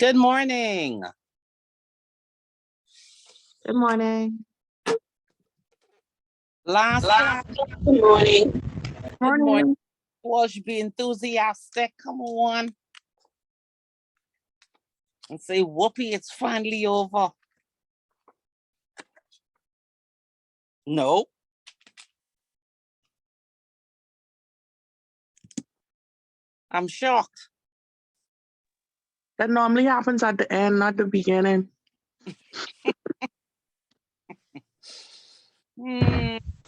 Good morning. Good morning. Last class. Good morning. Good morning. Well, should be enthusiastic. Come on. And say, whoopee, it's finally over. No. I'm shocked. That normally happens at the end, not the beginning.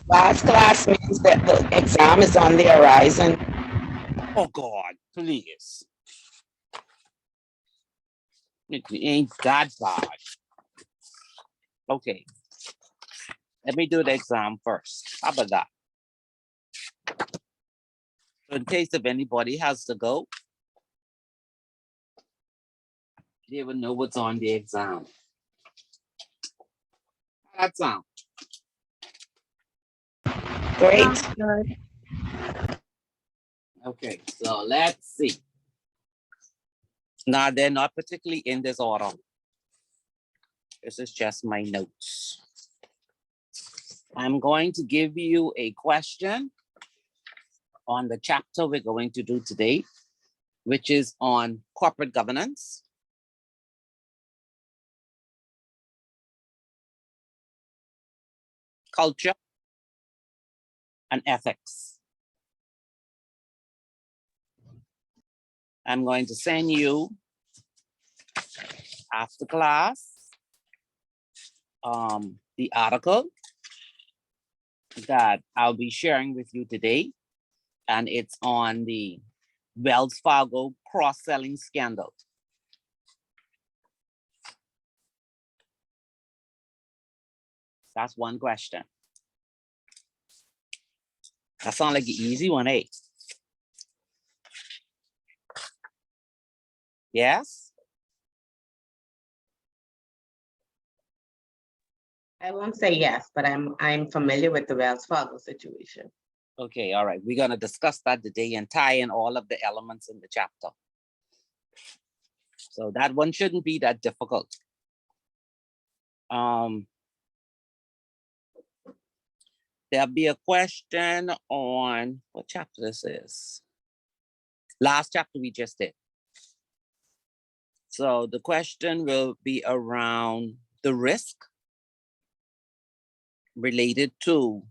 Last class means that the exam is on the horizon. Oh, God, please. It ain't that bad. Okay. Let me do the exam first. How about that? So in case if anybody has to go, they will know what's on the exam. How's that sound? Great. Okay, so let's see. Now, they're not particularly in this order. This is just my notes. I'm going to give you a question on the chapter we're going to do today, which is on corporate governance. Culture and ethics. I'm going to send you after class the article that I'll be sharing with you today, and it's on the Wells Fargo cross-selling scandal. That's one question. That sounds like an easy one, eh? Yes? I won't say yes, but I'm familiar with the Wells Fargo situation. Okay, all right. We're gonna discuss that today and tie in all of the elements in the chapter. So that one shouldn't be that difficult. There'll be a question on what chapter this is. Last chapter we just did. So the question will be around the risk related to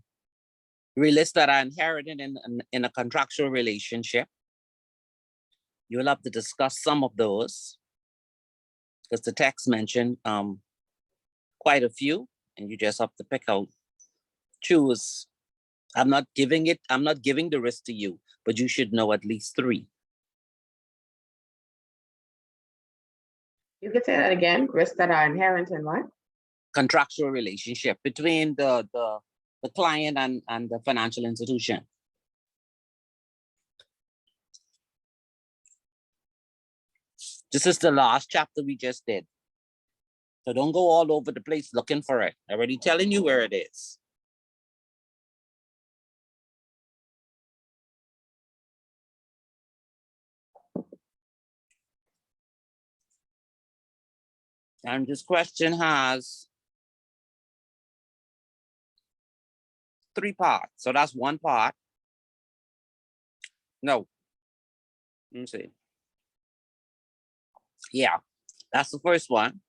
risks that are inherited in a contractual relationship. You'll have to discuss some of those because the text mentioned quite a few, and you just have to pick out, choose. I'm not giving the risk to you, but you should know at least 3. You could say that again, risks that are inherent in what? Contractual relationship between the client and the financial institution. This is the last chapter we just did. So don't go all over the place looking for it. I'm already telling you where it is. And this question has 3 parts. So that's one part. No. Let me see. Yeah, that's the first one.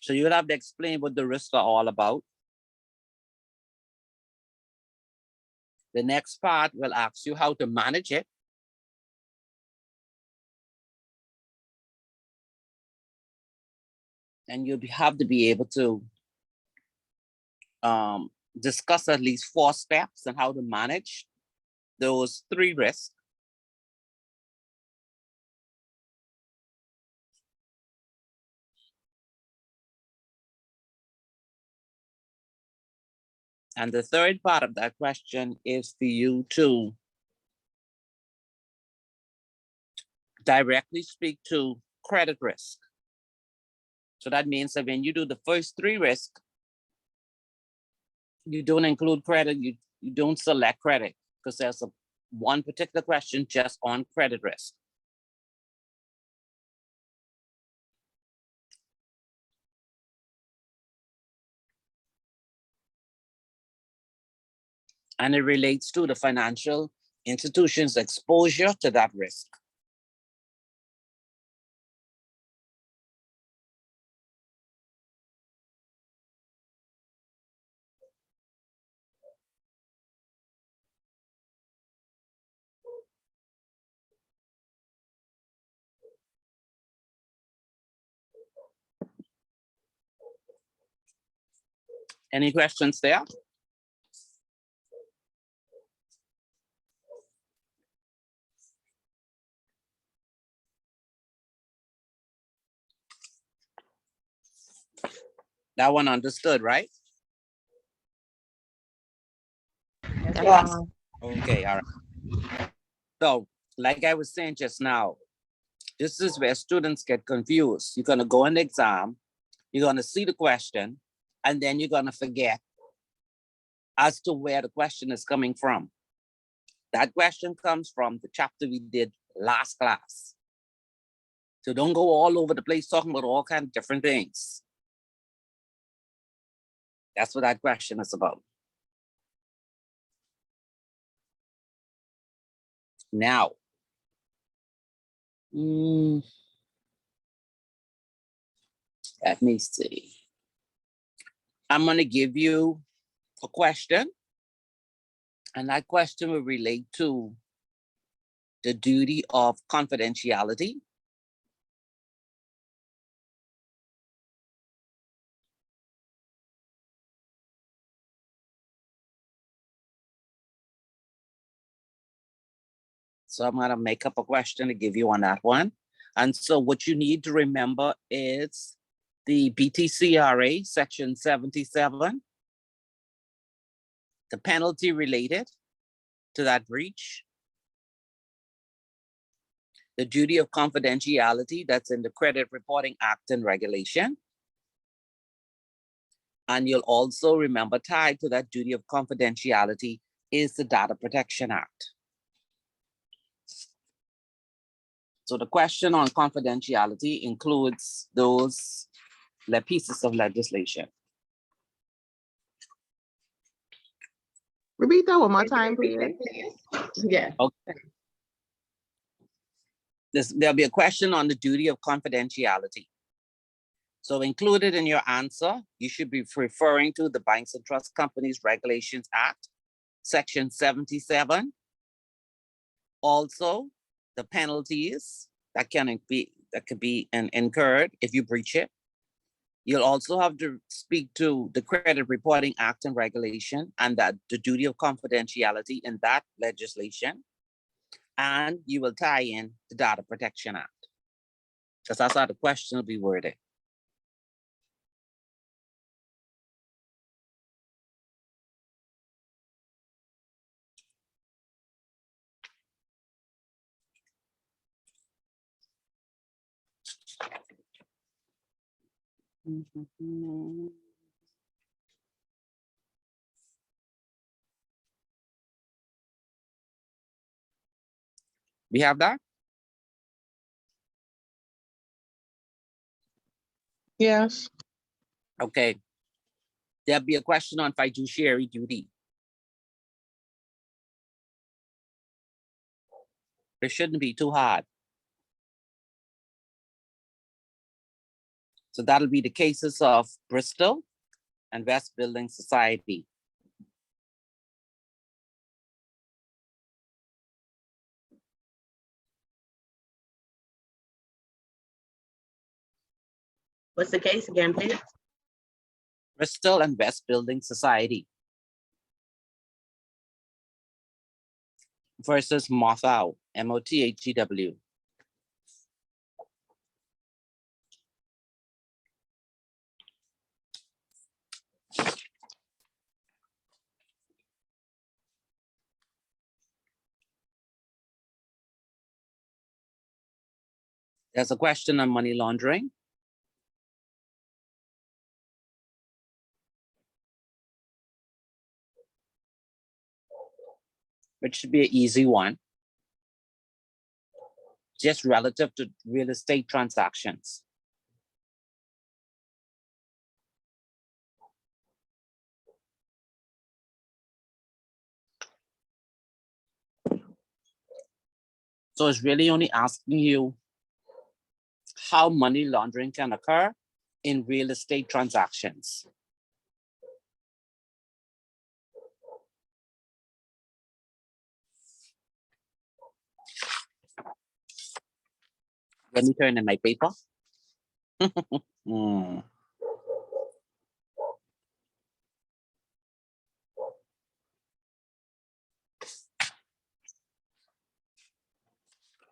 So you'll have to explain what the risks are all about. The next part will ask you how to manage it. And you'll have to be able to discuss at least 4 steps on how to manage those 3 risks. And the third part of that question is for you to directly speak to credit risk. So that means that when you do the first 3 risks, you don't include credit, you don't select credit, because there's one particular question just on credit risk. And it relates to the financial institution's exposure to that risk. Any questions there? That one understood, right? Yes. Okay, all right. So, like I was saying just now, this is where students get confused. You're gonna go in the exam, you're gonna see the question, and then you're gonna forget as to where the question is coming from. That question comes from the chapter we did last class. So don't go all over the place talking about all kinds of different things. That's what that question is about. Now, let me see. I'm gonna give you a question, and that question will relate to the duty of confidentiality. So I'm gonna make up a question to give you on that one. And so what you need to remember is the BTCRA section 77, the penalty related to that breach, the duty of confidentiality that's in the Credit Reporting Act and Regulation. And you'll also remember tied to that duty of confidentiality is the Data Protection Act. So the question on confidentiality includes those pieces of legislation. Repeat that one more time, please. Yeah. Okay. There'll be a question on the duty of confidentiality. So included in your answer, you should be referring to the Banks and Trust Companies Regulations Act, Section 77. Also, the penalties that could be incurred if you breach it. You'll also have to speak to the Credit Reporting Act and Regulation and that the duty of confidentiality in that legislation. And you will tie in the Data Protection Act. Because that's how the question will be worded. We have that? Yes. Okay. There'll be a question on fiduciary duty. It shouldn't be too hard. So that'll be the cases of Bristol and West Building Society. What's the case again, please? Bristol and West Building Society versus Mothau, M-O-T-H-E-W. There's a question on money laundering. Which should be an easy one. Just relative to real estate transactions. So it's really only asking you how money laundering can occur in real estate transactions. Let me turn in my paper.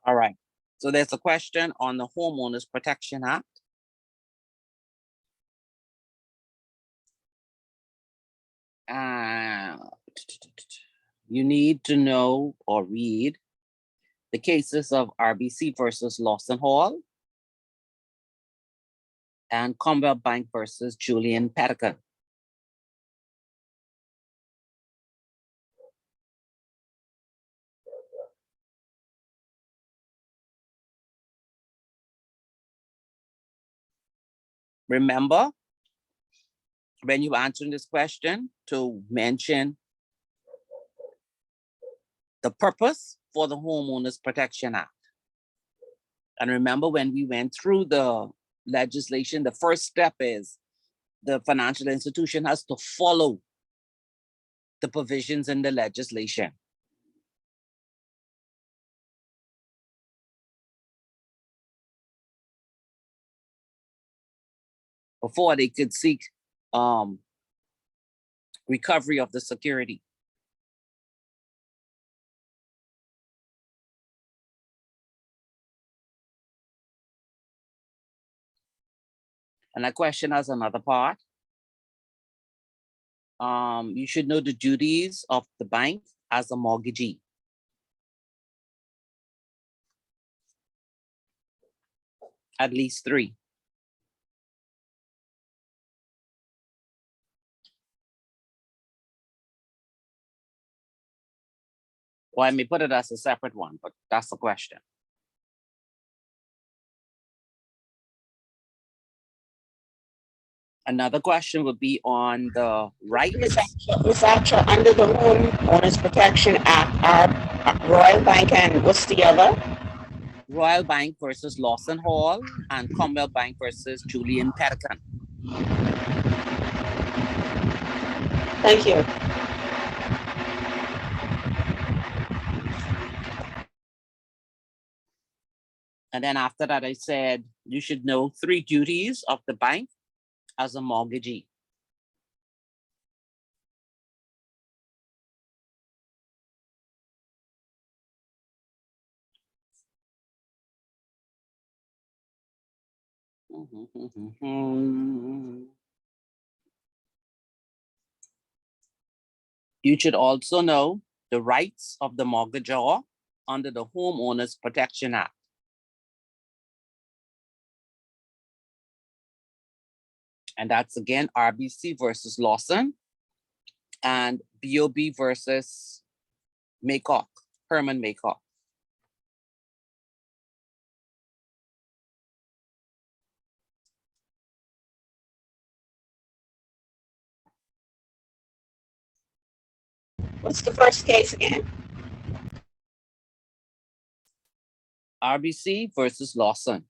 All right. So there's a question on the Homeowners Protection Act. You need to know or read the cases of RBC versus Lawson Hall and Commonwealth Bank versus Julian Petticoat. Remember, when you answer this question, to mention the purpose for the Homeowners Protection Act. And remember, when we went through the legislation, the first step is the financial institution has to follow the provisions in the legislation. Before they could seek recovery of the security. And that question has another part. You should know the duties of the bank as a mortgagee. At least 3. Or I may put it as a separate one, but that's the question. Another question would be on the rights. Ms. Archer, under the Homeowners Protection Act, are Royal Bank and what's the other? Royal Bank versus Lawson Hall and Commonwealth Bank versus Julian Pettican. Thank you. And then after that, I said, you should know 3 duties of the bank as a mortgagee. You should also know the rights of the mortgagor under the Homeowners Protection Act. And that's again RBC versus Lawson and BOB versus Maycock, Herman Maycock. What's the first case again? RBC versus Lawson.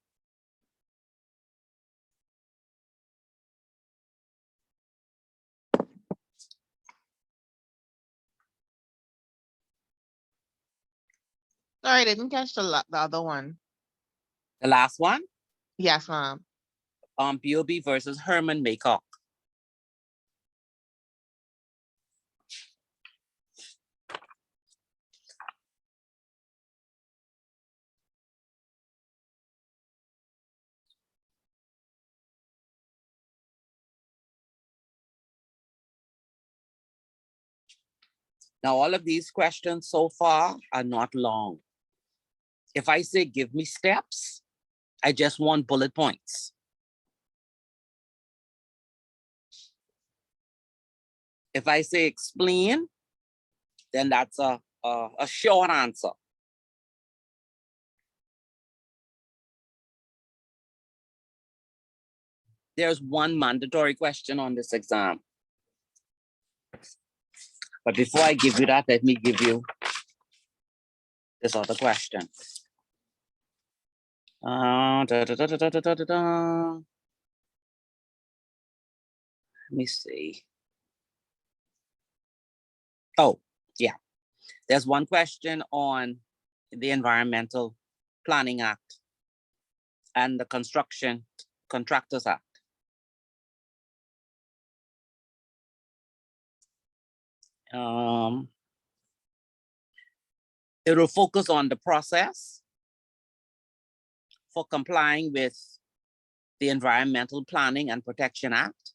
Sorry, I didn't catch the other one. The last one, Yes, ma'am. BOB versus Herman Maycock. Now, all of these questions so far are not long. If I say, give me steps, I just want bullet points. If I say explain, then that's a short answer. There's one mandatory question on this exam. But before I give you that, let me give you this other question. Let me see. Oh, yeah. There's one question on the Environmental Planning Act and the Construction Contractors Act. It will focus on the process for complying with the Environmental Planning and Protection Act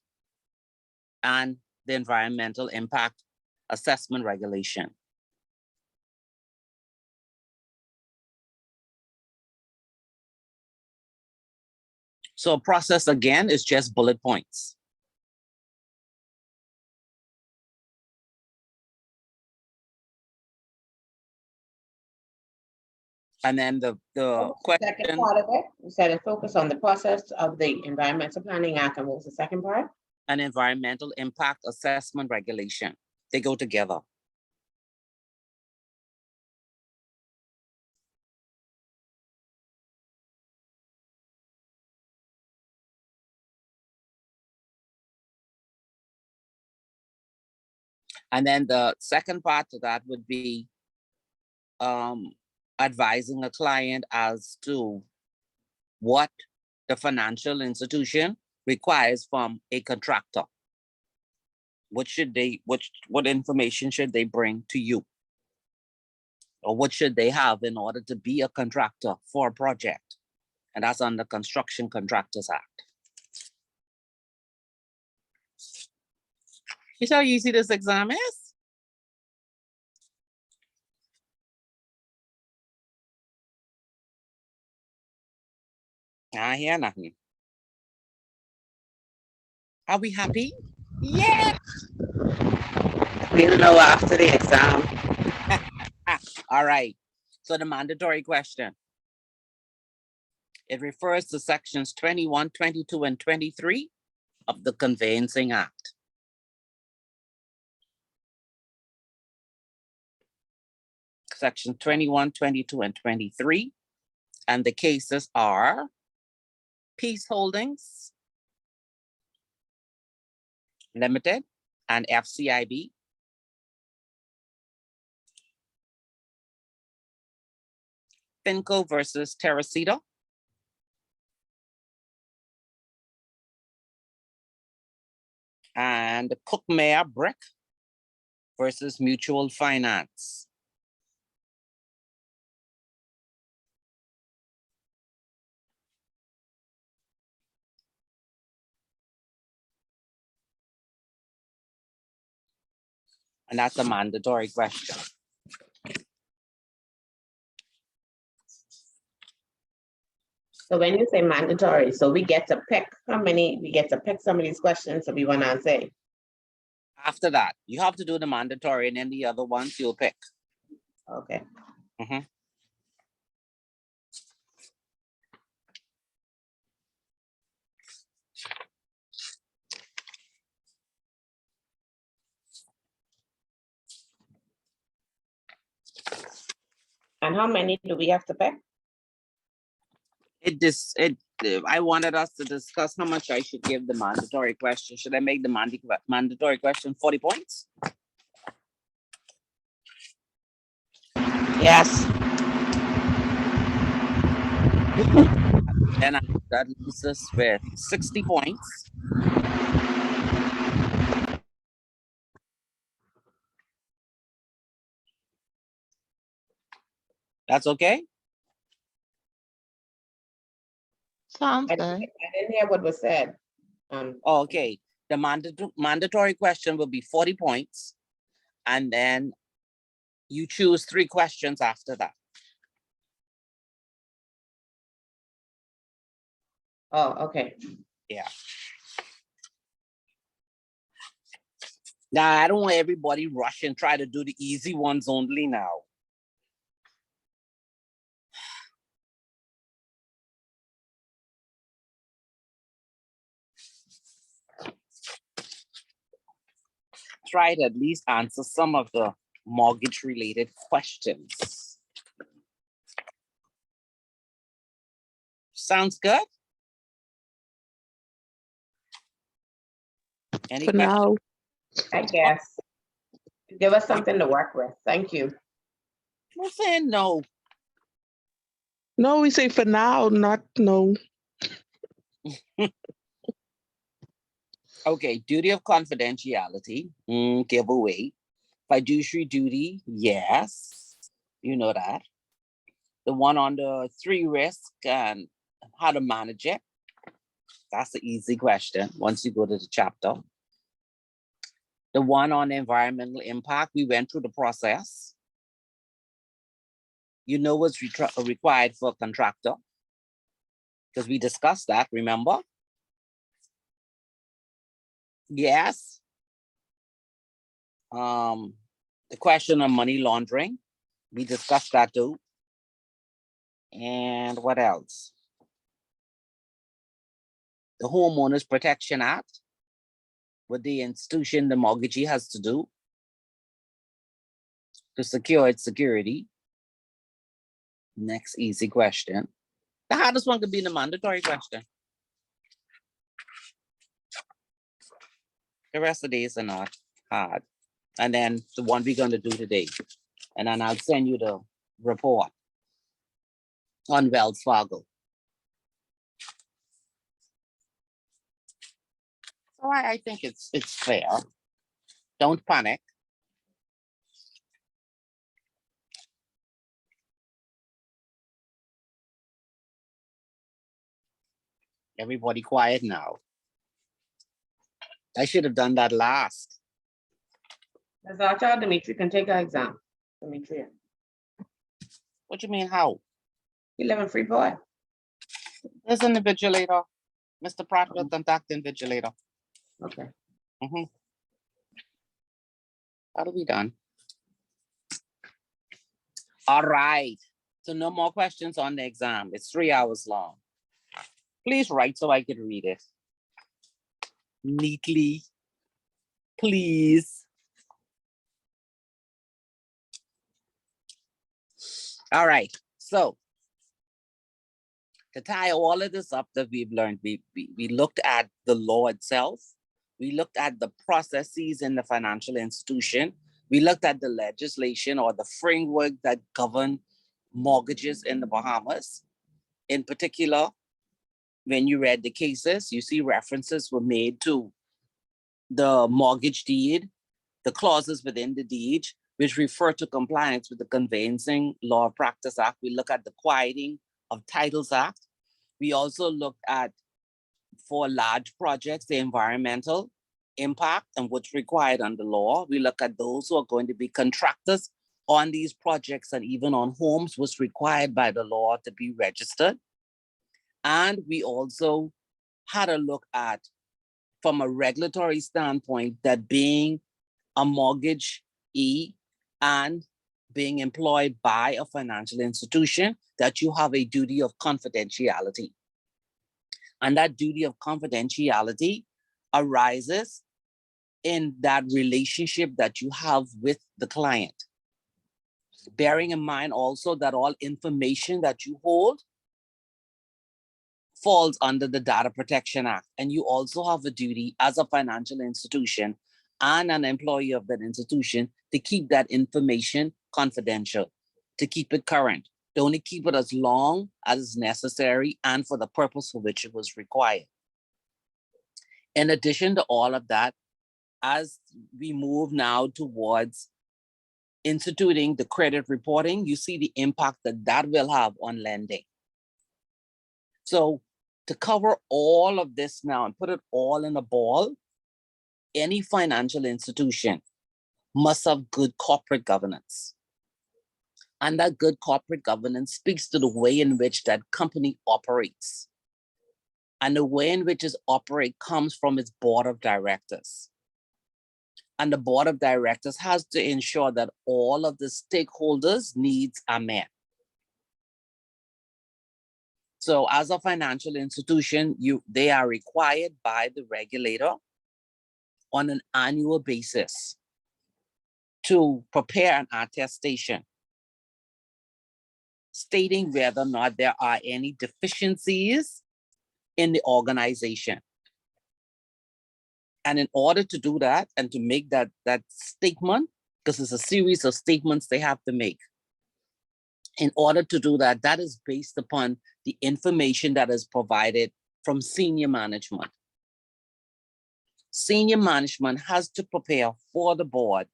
and the Environmental Impact Assessment Regulation. So process again is just bullet points. And then the question. Second part of it, you said it focused on the process of the Environmental Planning Act, and what was the second part? An Environmental Impact Assessment Regulation. They go together. And then the second part to that would be advising a client as to what the financial institution requires from a contractor. What information should they bring to you? Or what should they have in order to be a contractor for a project? And that's under Construction Contractors Act. You see how easy this exam is? I hear nothing. Are we happy? Yeah. We'll know after the exam. All right. So the mandatory question. It refers to sections 21, 22, and 23 of the Conveyancing Act. Section 21, 22, and 23. And the cases are Peace Holdings Limited and FCIB. Finco versus Teresita. And Cookmare Brick versus Mutual Finance. And that's a mandatory question. So when you say mandatory, so we get to pick we get to pick some of these questions that we want to answer. After that, you have to do the mandatory and then the other ones you'll pick. Okay. Mhm. And how many do we have to pick? I wanted us to discuss how much I should give the mandatory question. Should I make the mandatory question 40 points? Yes. Then that leaves us with 60 points. That's okay? Sounds I good. didn't hear what was said. Okay. The mandatory question will be 40 points. And then you choose 3 questions after that. Oh, okay. Yeah. Now, I don't want everybody rush and try to do the easy ones only now. Try to at least answer some of the mortgage related questions. Sounds good? Any For questions? now. I guess. Give us something to work with. Thank you. I'm saying no. No, we say for now, not no. Okay, duty of confidentiality, giveaway. Fiduciary duty, yes, you know that. The one on the 3 risk and how to manage it. That's the easy question once you go to the chapter. The one on environmental impact, we went through the process. You know what's required for a contractor, because we discussed that, remember? Yes. The question on money laundering, we discussed that too. And what else? The Homeowners Protection Act, what the institution, the mortgagee has to do to secure its security. Next easy question. The hardest one could be the mandatory question. The rest of these are not hard. And then the one we're going to do today. And then I'll send you the report on Wells Fargo. So I think it's fair. Don't panic. Everybody quiet now. I should have done that last. Ms. Archer, Dimitri can take her exam. Dimitri. What you mean, how? You live in Freeport? There's an invigilator. Mr. Pratt will contact the invigilator. Okay. That'll be done. All right. So no more questions on the exam. It's 3 hours long. Please write so I can read it neatly. Please. All right. So to tie all of this up that we've learned, we looked at the law itself. We looked at the processes in the financial institution. We looked at the legislation or the framework that govern mortgages in the Bahamas. In particular, when you read the cases, you see references were made to the mortgage deed, the clauses within the deed, which refer to compliance with the Conveyancing Law Practice Act. We look at the Quieting of Titles Act. We also looked at, for large projects, the environmental impact and what's required under law. We look at those who are going to be contractors on these projects and even on homes, what's required by the law to be registered. And we also had a look at, from a regulatory standpoint, that being a mortgagee and being employed by a financial institution, that you have a duty of confidentiality. And that duty of confidentiality arises in that relationship that you have with the client. Bearing in mind also that all information that you hold falls under the Data Protection Act. And you also have a duty as a financial institution and an employee of that institution to keep that information confidential, to keep it current, to only keep it as long as is necessary and for the purpose for which it was required. In addition to all of that, as we move now towards instituting the credit reporting, you see the impact that that will have on lending. So to cover all of this now and put it all in a ball, any financial institution must have good corporate governance. And that good corporate governance speaks to the way in which that company operates. And the way in which it operates comes from its board of directors. And the board of directors has to ensure that all of the stakeholders' needs are met. So as a financial institution, they are required by the regulator on an annual basis to prepare an attestation stating whether or not there are any deficiencies in the organization. And in order to do that and to make that statement, because it's a series of statements they have to make, in order to do that, that is based upon the information that is provided from senior management. Senior management has to prepare for the board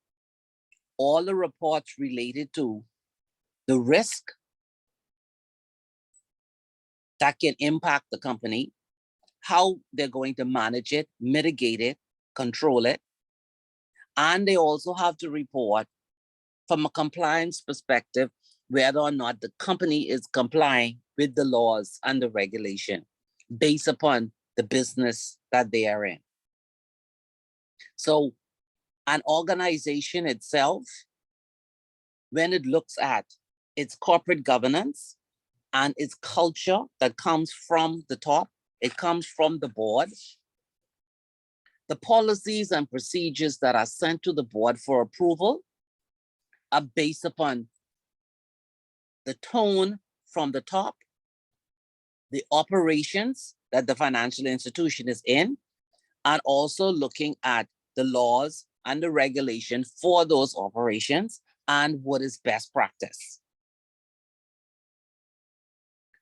all the reports related to the risk that can impact the company, how they're going to manage it, mitigate it, control it. And they also have to report from a compliance perspective, whether or not the company is complying with the laws and the regulation based upon the business that they are in. So an organization itself, when it looks at its corporate governance and its culture that comes from the top, it comes from the board. The policies and procedures that are sent to the board for approval are based upon the tone from the top, the operations that the financial institution is in, and also looking at the laws and the regulation for those operations and what is best practice.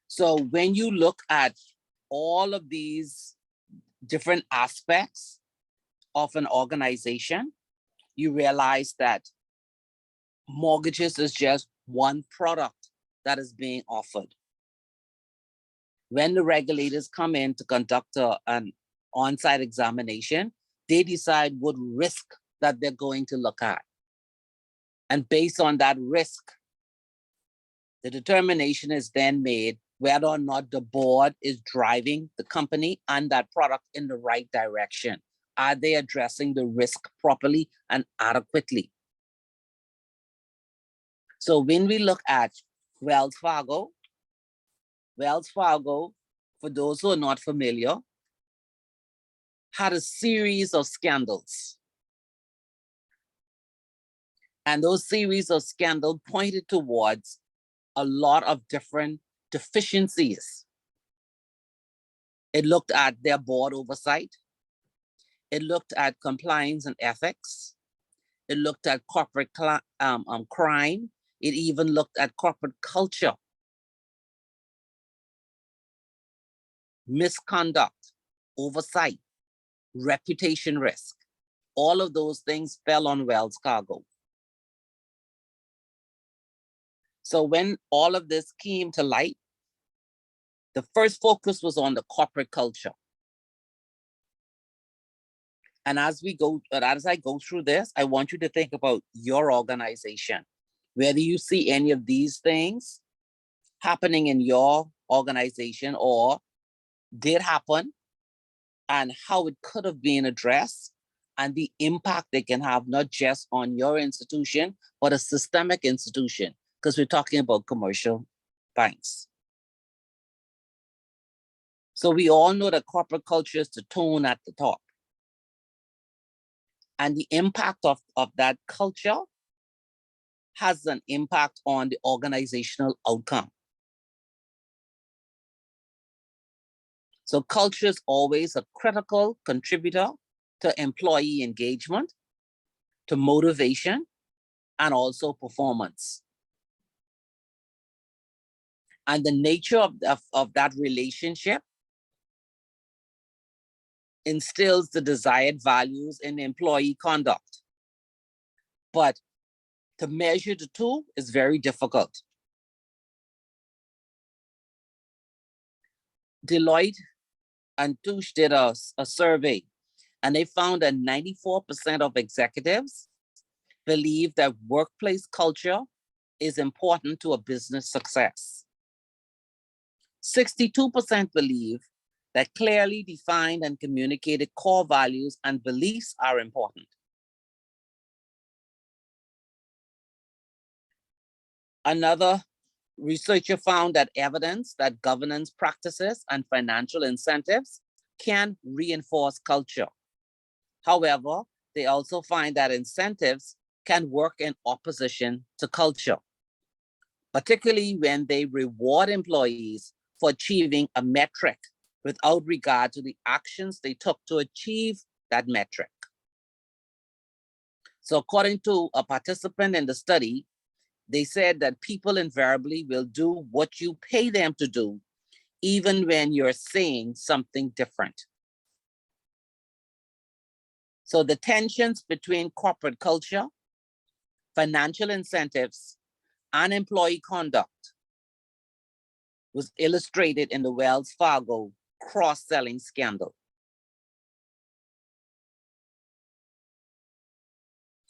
So when you look at all of these different aspects of an organization, you realize that mortgages is just one product that is being offered. When the regulators come in to conduct an on-site examination, they decide what risk that they're going to look at. And based on that risk, the determination is then made whether or not the board is driving the company and that product in the right direction. Are they addressing the risk properly and adequately? So when we look at Wells Fargo, for those who are not familiar, had a series of scandals. And those series of scandals pointed towards a lot of different deficiencies. It looked at their board oversight. It looked at compliance and ethics. It looked at corporate crime. It even looked at corporate culture, misconduct, oversight, reputation risk. All of those things fell on Wells Fargo. So when all of this came to light, the first focus was on the corporate culture. And as I go through this, I want you to think about your organization. Whether you see any of these things happening in your organization or did happen, and how it could have been addressed, and the impact they can have not just on your institution, but a systemic institution, because we're talking about commercial banks. So we all know that corporate culture is the tone at the top. And the impact of that culture has an impact on the organizational outcome. So culture is always a critical contributor to employee engagement, to motivation, and also performance. And the nature of that relationship instills the desired values in employee conduct. But to measure the two is very difficult. Deloitte and Touche did a survey, and they found that 94% of executives believe that workplace culture is important to a business success. 62% believe that clearly defined and communicated core values and beliefs are important. Another researcher found that evidence that governance practices and financial incentives can reinforce culture. However, they also find that incentives can work in opposition to culture, particularly when they reward employees for achieving a metric without regard to the actions they took to achieve that metric. So according to a participant in the study, they said that people invariably will do what you pay them to do, even when you're saying something different. So the tensions between corporate culture, financial incentives, and employee conduct was illustrated in the Wells Fargo cross-selling scandal.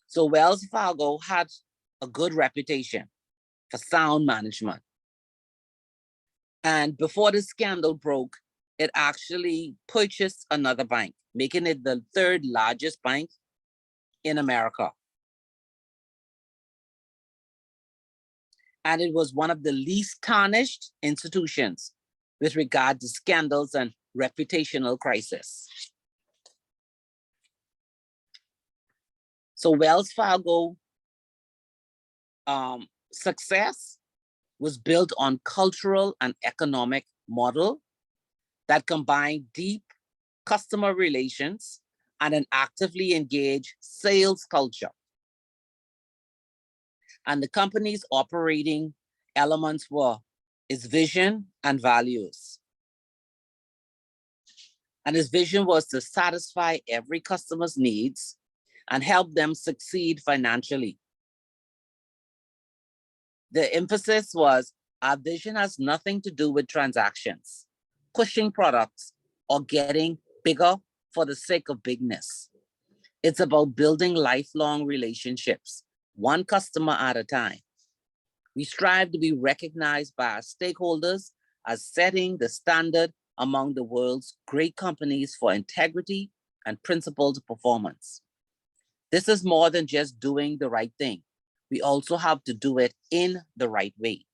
So Wells Fargo had a good reputation for sound management. And before the scandal broke, it actually purchased another bank, making it the third largest bank in America. And it was one of the least tarnished institutions with regard to scandals and reputational crisis. So Wells Fargo success was built on cultural and economic model that combined deep customer relations and an actively engaged sales culture. And the company's operating elements were its vision and values. And his vision was to satisfy every customer's needs and help them succeed financially. The emphasis was, our vision has nothing to do with transactions, pushing products, or getting bigger for the sake of bigness. It's about building lifelong relationships, one customer at a time. We strive to be recognized by our stakeholders as setting the standard among the world's great companies for integrity and principled performance. This is more than just doing the right thing. We also have to do it in the right way.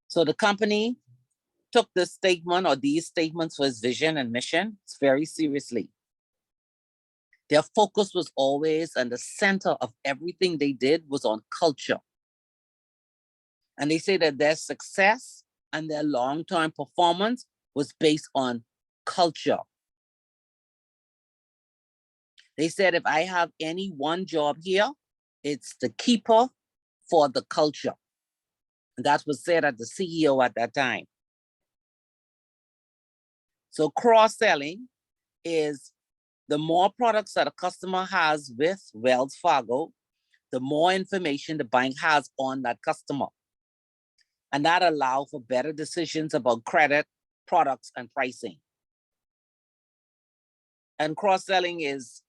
So the company took this statement or these statements for its vision and mission very seriously. Their focus was always, and the center of everything they did was on culture. And they say that their success and their long-term performance was based on culture. They said, if I have any one job here, it's the keeper for the culture. And that was said at the CEO at that time. So cross-selling is the more products that a customer has with Wells Fargo, the more information the bank has on that customer. And that allows for better decisions about credit, products, and pricing. And cross-selling is,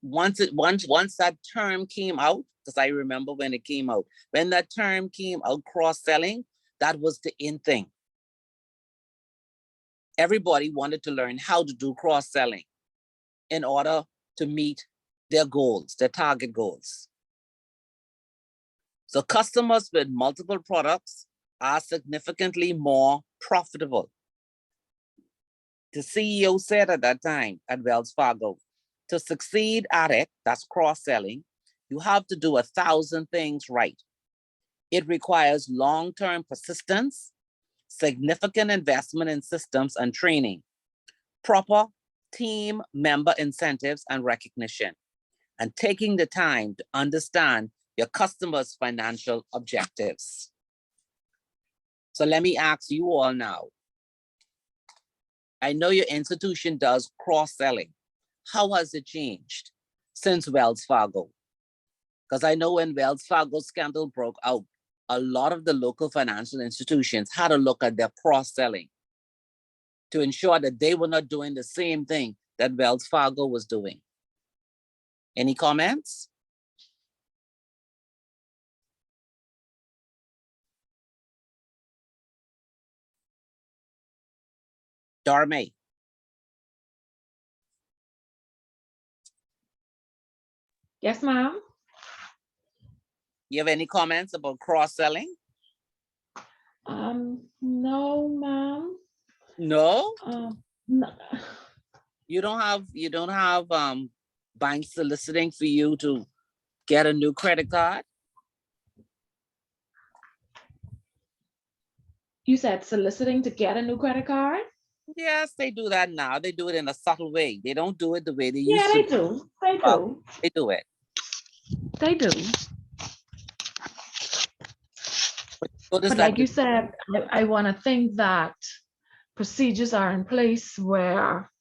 once that term came out, because I remember when it came out, when that term came out, cross-selling, that was the in thing. Everybody wanted to learn how to do cross-selling in order to meet their goals, their target goals. So customers with multiple products are significantly more profitable. The CEO said at that time at Wells Fargo, to succeed at it, that's cross-selling, you have to do 1,000 things right. It requires long-term persistence, significant investment in systems and training, proper team member incentives and recognition, and taking the time to understand your customers' financial objectives. So let me ask you all now. I know your institution does cross-selling. How has it changed since Wells Fargo? Because I know when Wells Fargo scandal broke out, a lot of the local financial institutions had to look at their cross-selling to ensure that they were not doing the same thing that Wells Fargo was doing. Any comments? Darmay, Yes, ma'am. you have any comments about cross-selling? No, ma'am. No? No. You don't have banks soliciting for you to get a new credit card? You said soliciting to get a new credit card? Yes, they do that now. They do it in a subtle way. They don't do it the way they Yeah, used they to. do. They Well, do. they do it. They do. Notice But that like you said, I want to think that procedures are in place where,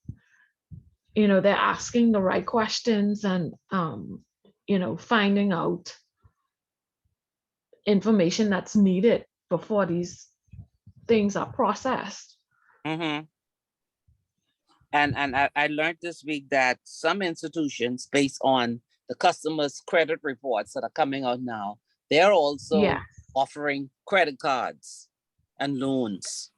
you know, they're asking the right questions and, you know, finding out information that's needed before these things are processed. Mm-hmm. And I learned this week that some institutions, based on the customers' credit reports that are coming out now, they're also Yeah. offering credit cards and loans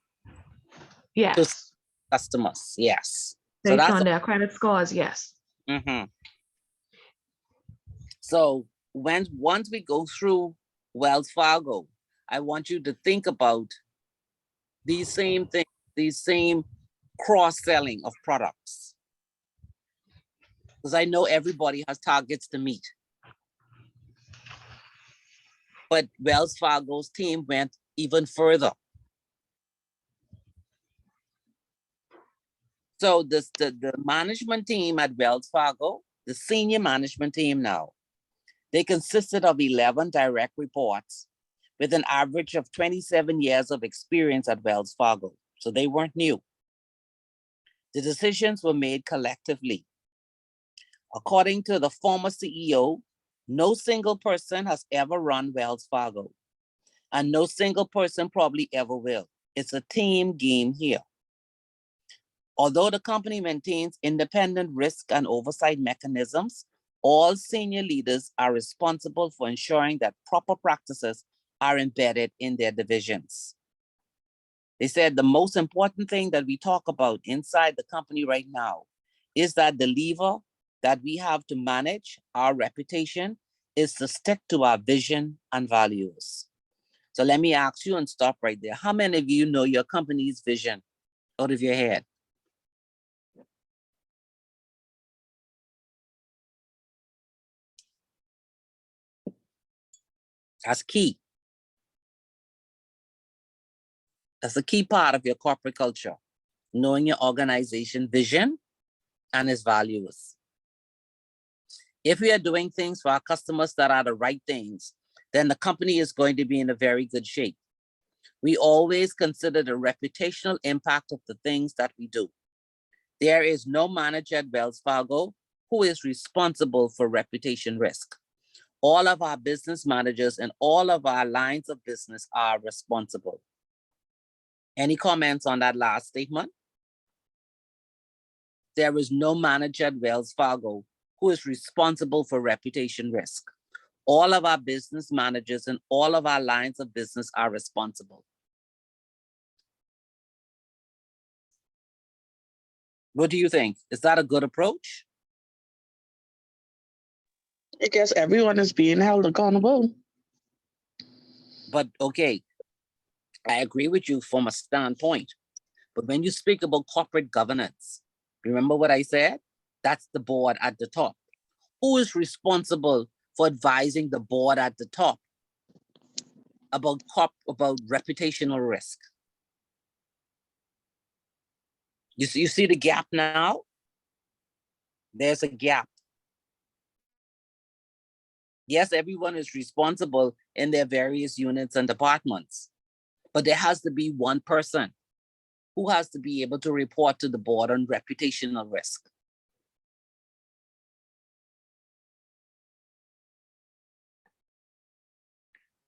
to Yes. customers. Yes. So Based that's on their credit scores, yes. mm-hmm. So once we go through Wells Fargo, I want you to think about these same things, these same cross-selling of products. Because I know everybody has targets to meet. But Wells Fargo's team went even further. So the management team at Wells Fargo, the senior management team now, they consisted of 11 direct reports with an average of 27 years of experience at Wells Fargo. So they weren't new. The decisions were made collectively. According to the former CEO, no single person has ever run Wells Fargo, and no single person probably ever will. It's a team game here. Although the company maintains independent risk and oversight mechanisms, All senior leaders are responsible for ensuring that proper practices are embedded in their divisions. They said the most important thing that we talk about inside the company right now is that the lever that we have to manage our reputation is to stick to our vision and values. So let me ask you and stop right there. How many of you know your company's vision out of your head? That's key. That's a key part of your corporate culture, knowing your organization vision and its values. If we are doing things for our customers that are the right things, then the company is going to be in a very good shape. We always consider the reputational impact of the things that we do. There is no manager at Wells Fargo who is responsible for reputation risk. All of our business managers and all of our lines of business are responsible. Any comments on that last statement? There is no manager at Wells Fargo who is responsible for reputation risk. All of our business managers and all of our lines of business are responsible. What do you think? Is that a good approach? I guess everyone is being held accountable. But okay, I agree with you from a standpoint. But when you speak about corporate governance, remember what I said? That's the board at the top. Who is responsible for advising the board at the top about reputational risk? You see the gap now? There's a gap. Yes, everyone is responsible in their various units and departments, but there has to be one person who has to be able to report to the board on reputational risk.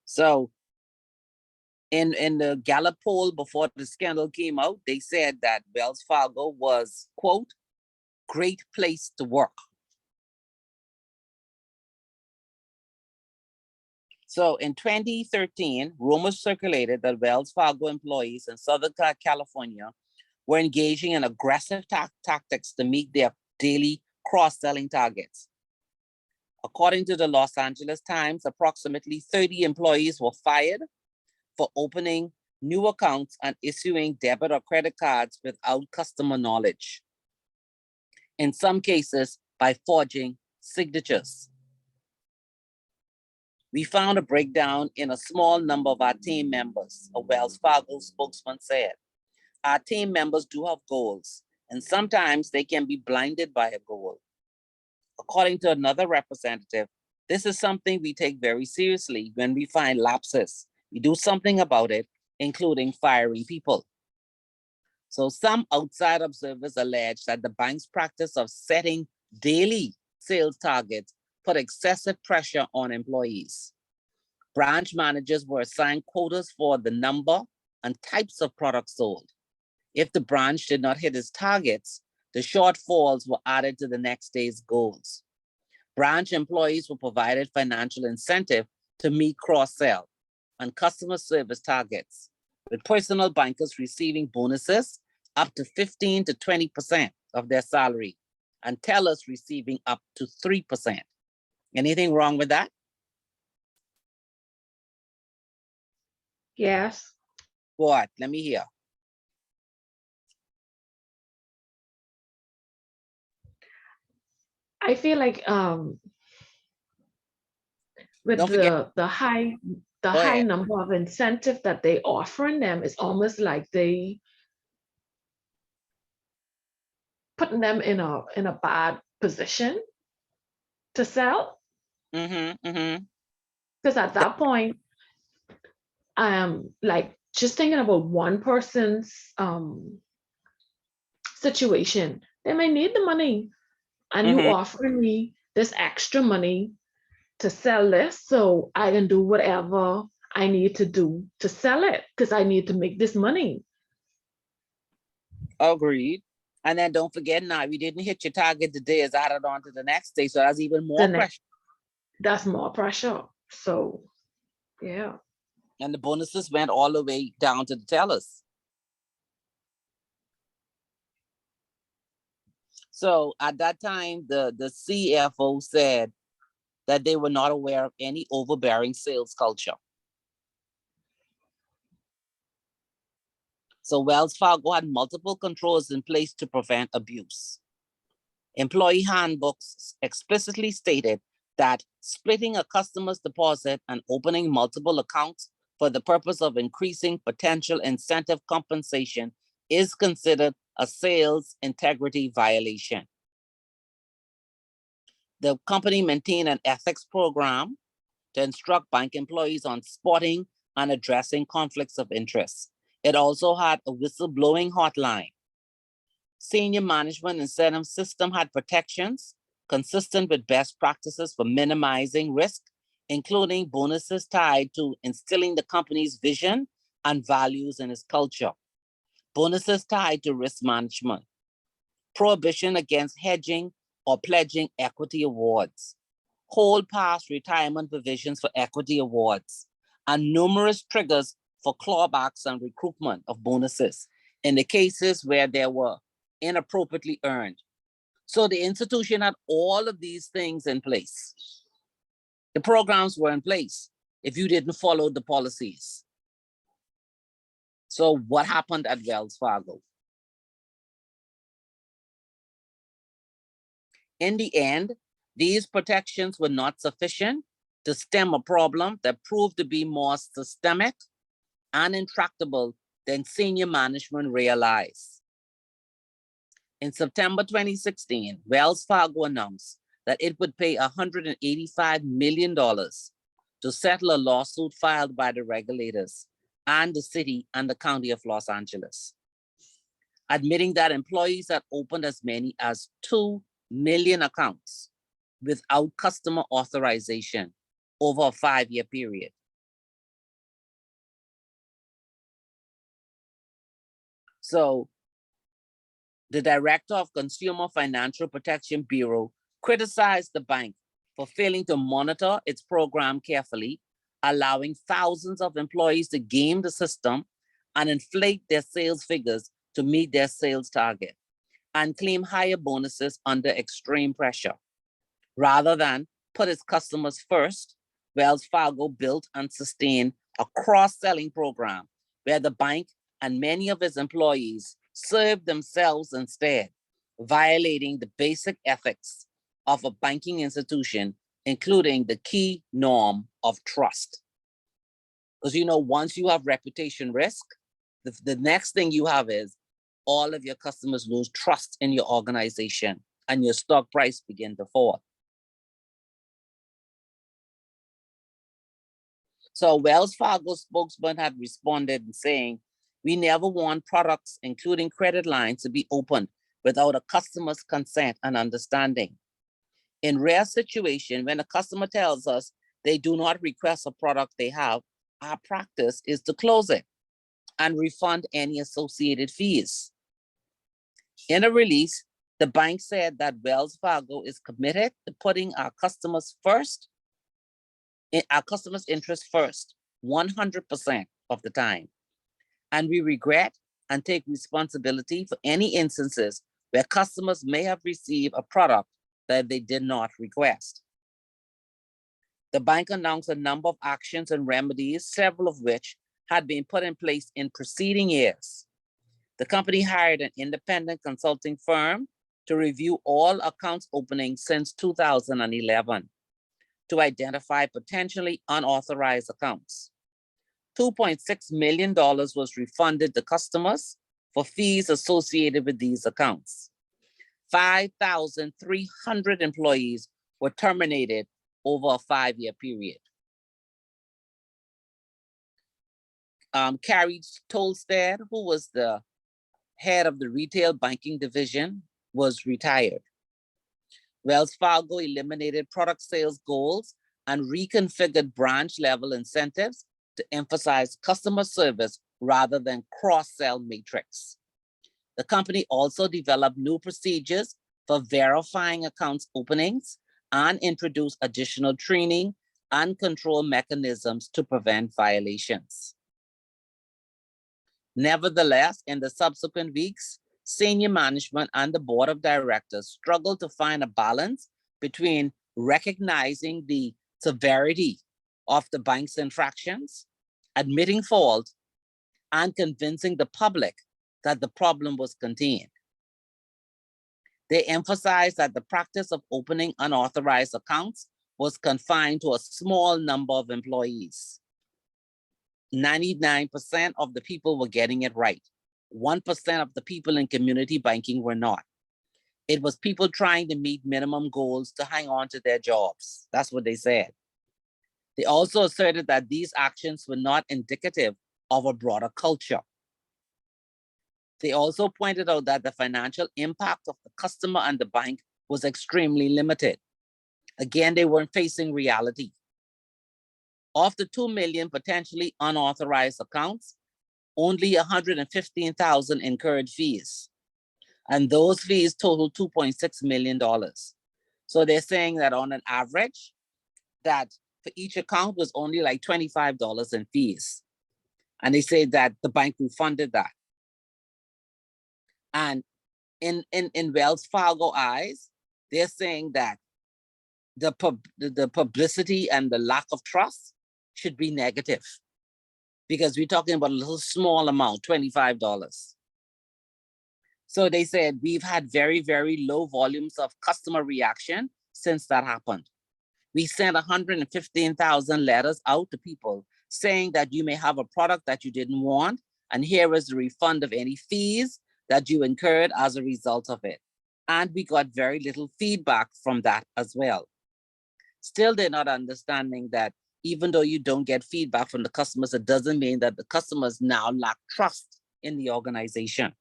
So in the Gallup poll before the scandal came out, they said that Wells Fargo was, quote, great place to work. So in 2013, rumors circulated that Wells Fargo employees in Southern California were engaging in aggressive tactics to meet their daily cross-selling targets. According to the Los Angeles Times, approximately 30 employees were fired for opening new accounts and issuing debit or credit cards without customer knowledge. In some cases, by forging signatures. We found a breakdown in a small number of our team members, a Wells Fargo spokesman said. Our team members do have goals, and sometimes they can be blinded by a goal. According to another representative, this is something we take very seriously when we find lapses. We do something about it, including firing people. So some outside observers allege that the bank's practice of setting daily sales targets put excessive pressure on employees. Branch managers were assigned quotas for the number and types of products sold. If the branch did not hit its targets, the shortfalls were added to the next day's goals. Branch employees were provided financial incentive to meet cross-sell and customer service targets, with personal bankers receiving bonuses up to 15 to 20% of their salary, and tellers receiving up to 3%. Anything wrong with that? Yes. What? Let me hear. I feel like with Don't forget. the high Go high ahead. number of incentive that they offering them, it's almost like they putting them in a bad position to sell. Because at that point, like just thinking about one person's situation, they may need the money, and you offering me this extra money to sell this, so I can do whatever I need to do to sell it because I need to make this money. Agreed. And then don't forget now, if you didn't hit your target today, it's added on to the next day. So that's even more The next- pressure. That's more pressure. So, yeah. And the bonuses went all the way down to the tellers. So at that time, the CFO said that they were not aware of any overbearing sales culture. So Wells Fargo had multiple controls in place to prevent abuse. Employee handbooks explicitly stated that splitting a customer's deposit and opening multiple accounts for the purpose of increasing potential incentive compensation is considered a sales integrity violation. The company maintained an ethics program to instruct bank employees on spotting and addressing conflicts of interest. It also had a whistleblowing hotline. Senior management incentive system had protections consistent with best practices for minimizing risk, including bonuses tied to instilling the company's vision and values in its culture, bonuses tied to risk management, prohibition against hedging or pledging equity awards, hold past retirement provisions for equity awards, and numerous triggers for clawbacks and recoupment of bonuses in the cases where they were inappropriately earned. So the institution had all of these things in place. The programs were in place if you didn't follow the policies. So what happened at Wells Fargo? In the end, these protections were not sufficient to stem a problem that proved to be more systemic and intractable than senior management realized. In September 2016, Wells Fargo announced that it would pay $185 million to settle a lawsuit filed by the regulators and the city and the county of Los Angeles, admitting that employees had opened as many as 2 million accounts without customer authorization over a 5-year period. So the director of Consumer Financial Protection Bureau criticized the bank for failing to monitor its program carefully, allowing thousands of employees to game the system and inflate their sales figures to meet their sales target, and claim higher bonuses under extreme pressure. Rather than put its customers first, Wells Fargo built and sustained a cross-selling program where the bank and many of its employees served themselves instead, violating the basic ethics of a banking institution, including the key norm of trust. Because once you have reputation risk, the next thing you have is all of your customers lose trust in your organization and your stock price begin to fall. So Wells Fargo spokesman had responded saying, "We never want products, including credit lines, to be opened without a customer's consent and understanding. In rare situation, when a customer tells us they do not request a product they have, our practice is to close it and refund any associated fees." In a release, the bank said that Wells Fargo is committed to putting our customers interest first, 100% of the time. And we regret and take responsibility for any instances where customers may have received a product that they did not request. The bank announced a number of actions and remedies, several of which had been put in place in preceding years. The company hired an independent consulting firm to review all accounts openings since 2011 to identify potentially unauthorized accounts. $2.6 million was refunded to customers for fees associated with these accounts. 5,300 employees were terminated over a 5-year period. Carrie Tolstad, who was the head of the retail banking division, was retired. Wells Fargo eliminated product sales goals and reconfigured branch level incentives to emphasize customer service rather than cross-sell matrix. The company also developed new procedures for verifying accounts openings and introduced additional training and control mechanisms to prevent violations. Nevertheless, in the subsequent weeks, senior management and the board of directors struggled to find a balance between recognizing the severity of the bank's infractions, admitting fault, and convincing the public that the problem was contained. They emphasized that the practice of opening unauthorized accounts was confined to a small number of employees. 99% of the people were getting it right. 1% of the people in community banking were not. It was people trying to meet minimum goals to hang on to their jobs. That's what they said. They also asserted that these actions were not indicative of a broader culture. They also pointed out that the financial impact of the customer and the bank was extremely limited. Again, they weren't facing reality. Of the 2 million potentially unauthorized accounts, only 115,000 incurred fees. And those fees total $2.6 million. So they're saying that on an average, that for each account was only like $25 in fees. And they say that the bank refunded that. And in Wells Fargo eyes, they're saying that the publicity and the lack of trust should be negative, because we're talking about a little small amount, $25. So they said, we've had very, very low volumes of customer reaction since that happened. We sent 115,000 letters out to people saying that you may have a product that you didn't want, and here is the refund of any fees that you incurred as a result of it. And we got very little feedback from that as well. Still, they're not understanding that even though you don't get feedback from the customers, it doesn't mean that the customers now lack trust in the organization.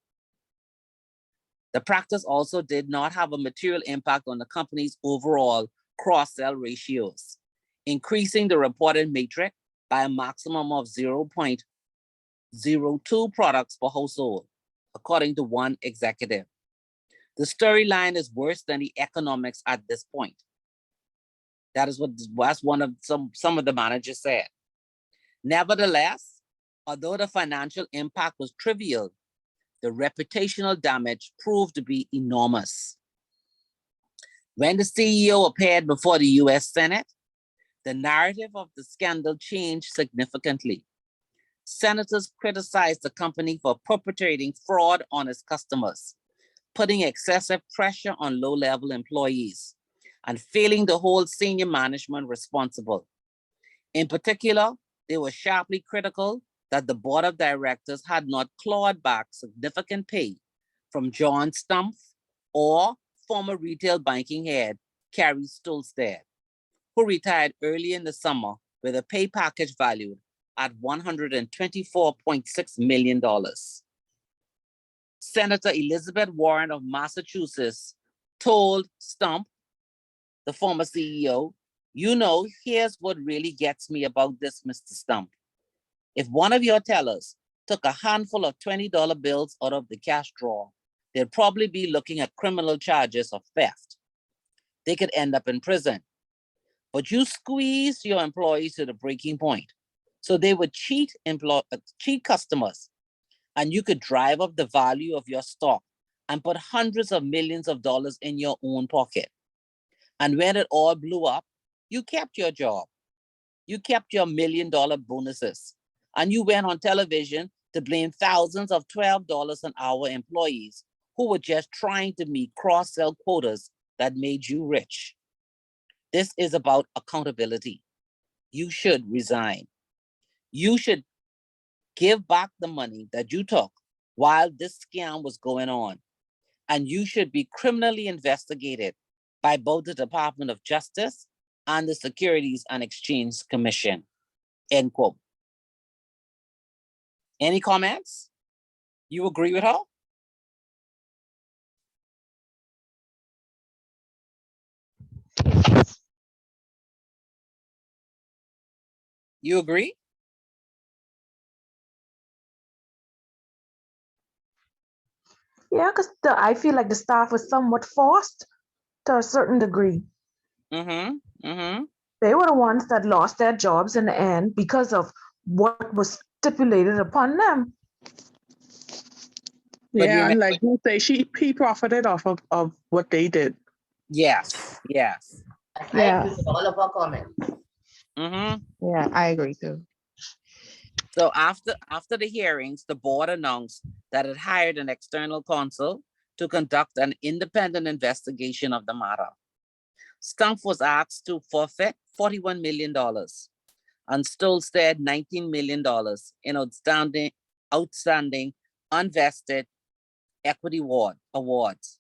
The practice also did not have a material impact on the company's overall cross-sell ratios, increasing the reported matrix by a maximum of 0.02 products per household, according to one executive. The storyline is worse than the economics at this point. That is what one of some of the managers said. Nevertheless, although the financial impact was trivial, the reputational damage proved to be enormous. When the CEO appeared before the US Senate, the narrative of the scandal changed significantly. Senators criticized the company for perpetrating fraud on its customers, putting excessive pressure on low-level employees, and failing to hold senior management responsible. In particular, they were sharply critical that the board of directors had not clawed back significant pay from John Stumpf or former retail banking head Carrie Stolstad, who retired early in the summer with a pay package valued at $124.6 million. Senator Elizabeth Warren of Massachusetts told Stumpf, the former CEO, "You know, here's what really gets me about this, Mr. Stumpf. If one of your tellers took a handful of $20 bills out of the cash drawer, they'd probably be looking at criminal charges of theft. They could end up in prison. But you squeeze your employees to the breaking point, so they would cheat customers, and you could drive up the value of your stock and put hundreds of millions of dollars in your own pocket. And when it all blew up, you kept your job. You kept your $1 million bonuses. And you went on television to blame thousands of $12 an hour employees who were just trying to meet cross-sell quotas that made you rich. This is about accountability. You should resign. You should give back the money that you took while this scam was going on. And you should be criminally investigated by both the Department of Justice and the Securities and Exchange Commission." End quote. Any comments? You agree with her? You agree? Yeah, because I feel like the staff was somewhat forced to a certain degree. Mm-hmm. Mm-hmm. They were the ones that lost their jobs in the end because of what was stipulated upon them. But Yeah, remember, and like you say, he profited off of what they did. yes, yes. I agree Yes. with all of our comments. Mm-hmm. Yeah, I agree too. So after the hearings, the board announced that it hired an external counsel to conduct an independent investigation of the matter. Stumpf was asked to forfeit $41 million and Stolstead $19 million in outstanding unvested equity awards.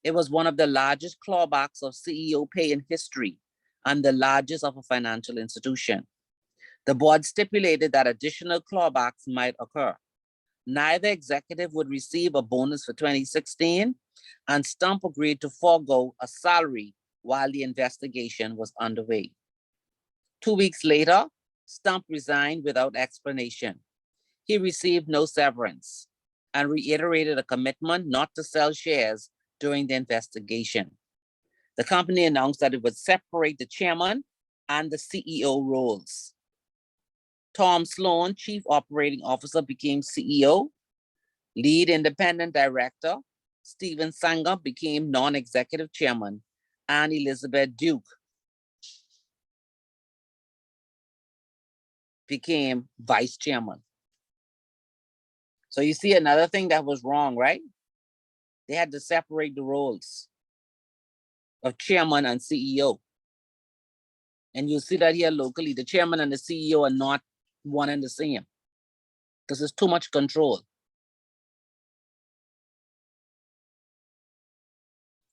It was one of the largest clawbacks of CEO pay in history and the largest of a financial institution. The board stipulated that additional clawbacks might occur. Neither executive would receive a bonus for 2016, and Stumpf agreed to forego a salary while the investigation was underway. 2 weeks later, Stumpf resigned without explanation. He received no severance and reiterated a commitment not to sell shares during the investigation. The company announced that it would separate the chairman and the CEO roles. Tom Sloan, Chief Operating Officer, became CEO. Lead Independent Director Stephen Sanger became non-executive chairman, and Elizabeth Duke became vice chairman. So you see another thing that was wrong, right? They had to separate the roles of chairman and CEO. And you'll see that here locally, the chairman and the CEO are not one and the same because there's too much control.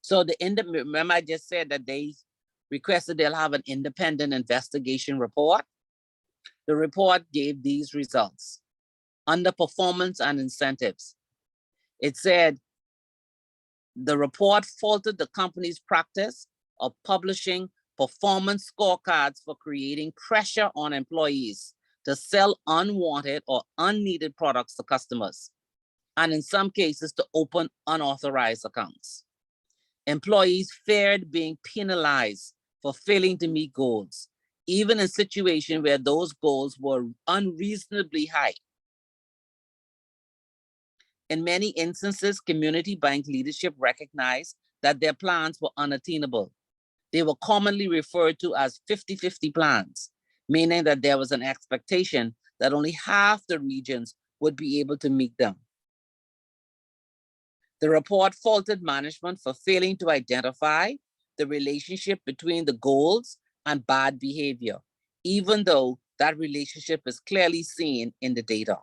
So remember I just said that they requested they'll have an independent investigation report. The report gave these results: underperformance and incentives. It said the report faulted the company's practice of publishing performance scorecards for creating pressure on employees to sell unwanted or unneeded products to customers, and in some cases to open unauthorized accounts. Employees feared being penalized for failing to meet goals, even in situations where those goals were unreasonably high. In many instances, community bank leadership recognized that their plans were unattainable. They were commonly referred to as 50-50 plans, meaning that there was an expectation that only half the regions would be able to meet them. The report faulted management for failing to identify the relationship between the goals and bad behavior, even though that relationship is clearly seen in the data.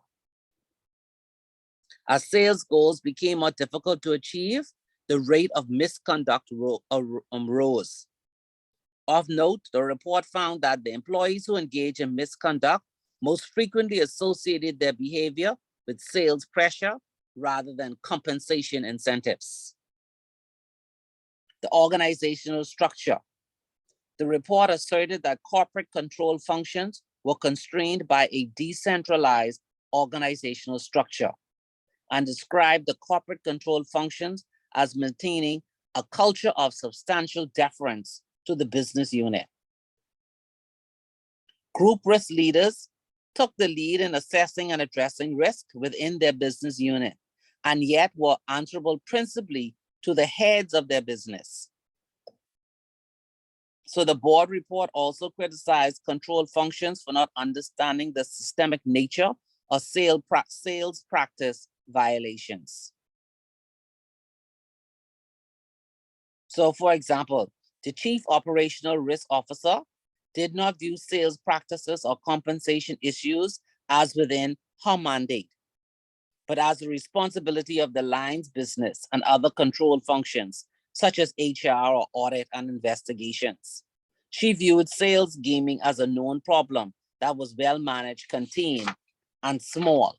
As sales goals became more difficult to achieve, the rate of misconduct rose. Of note, the report found that the employees who engage in misconduct most frequently associated their behavior with sales pressure rather than compensation incentives. The organizational structure. The report asserted that corporate control functions were constrained by a decentralized organizational structure and described the corporate control functions as maintaining a culture of substantial deference to the business unit. Group risk leaders took the lead in assessing and addressing risk within their business unit, and yet were answerable principally to the heads of their business. So the board report also criticized control functions for not understanding the systemic nature of sales practice violations. So for example, the chief operational risk officer did not view sales practices or compensation issues as within her mandate, but as a responsibility of the line's business and other control functions, such as HR or audit and investigations. She viewed sales gaming as a known problem that was well managed, contained, and small.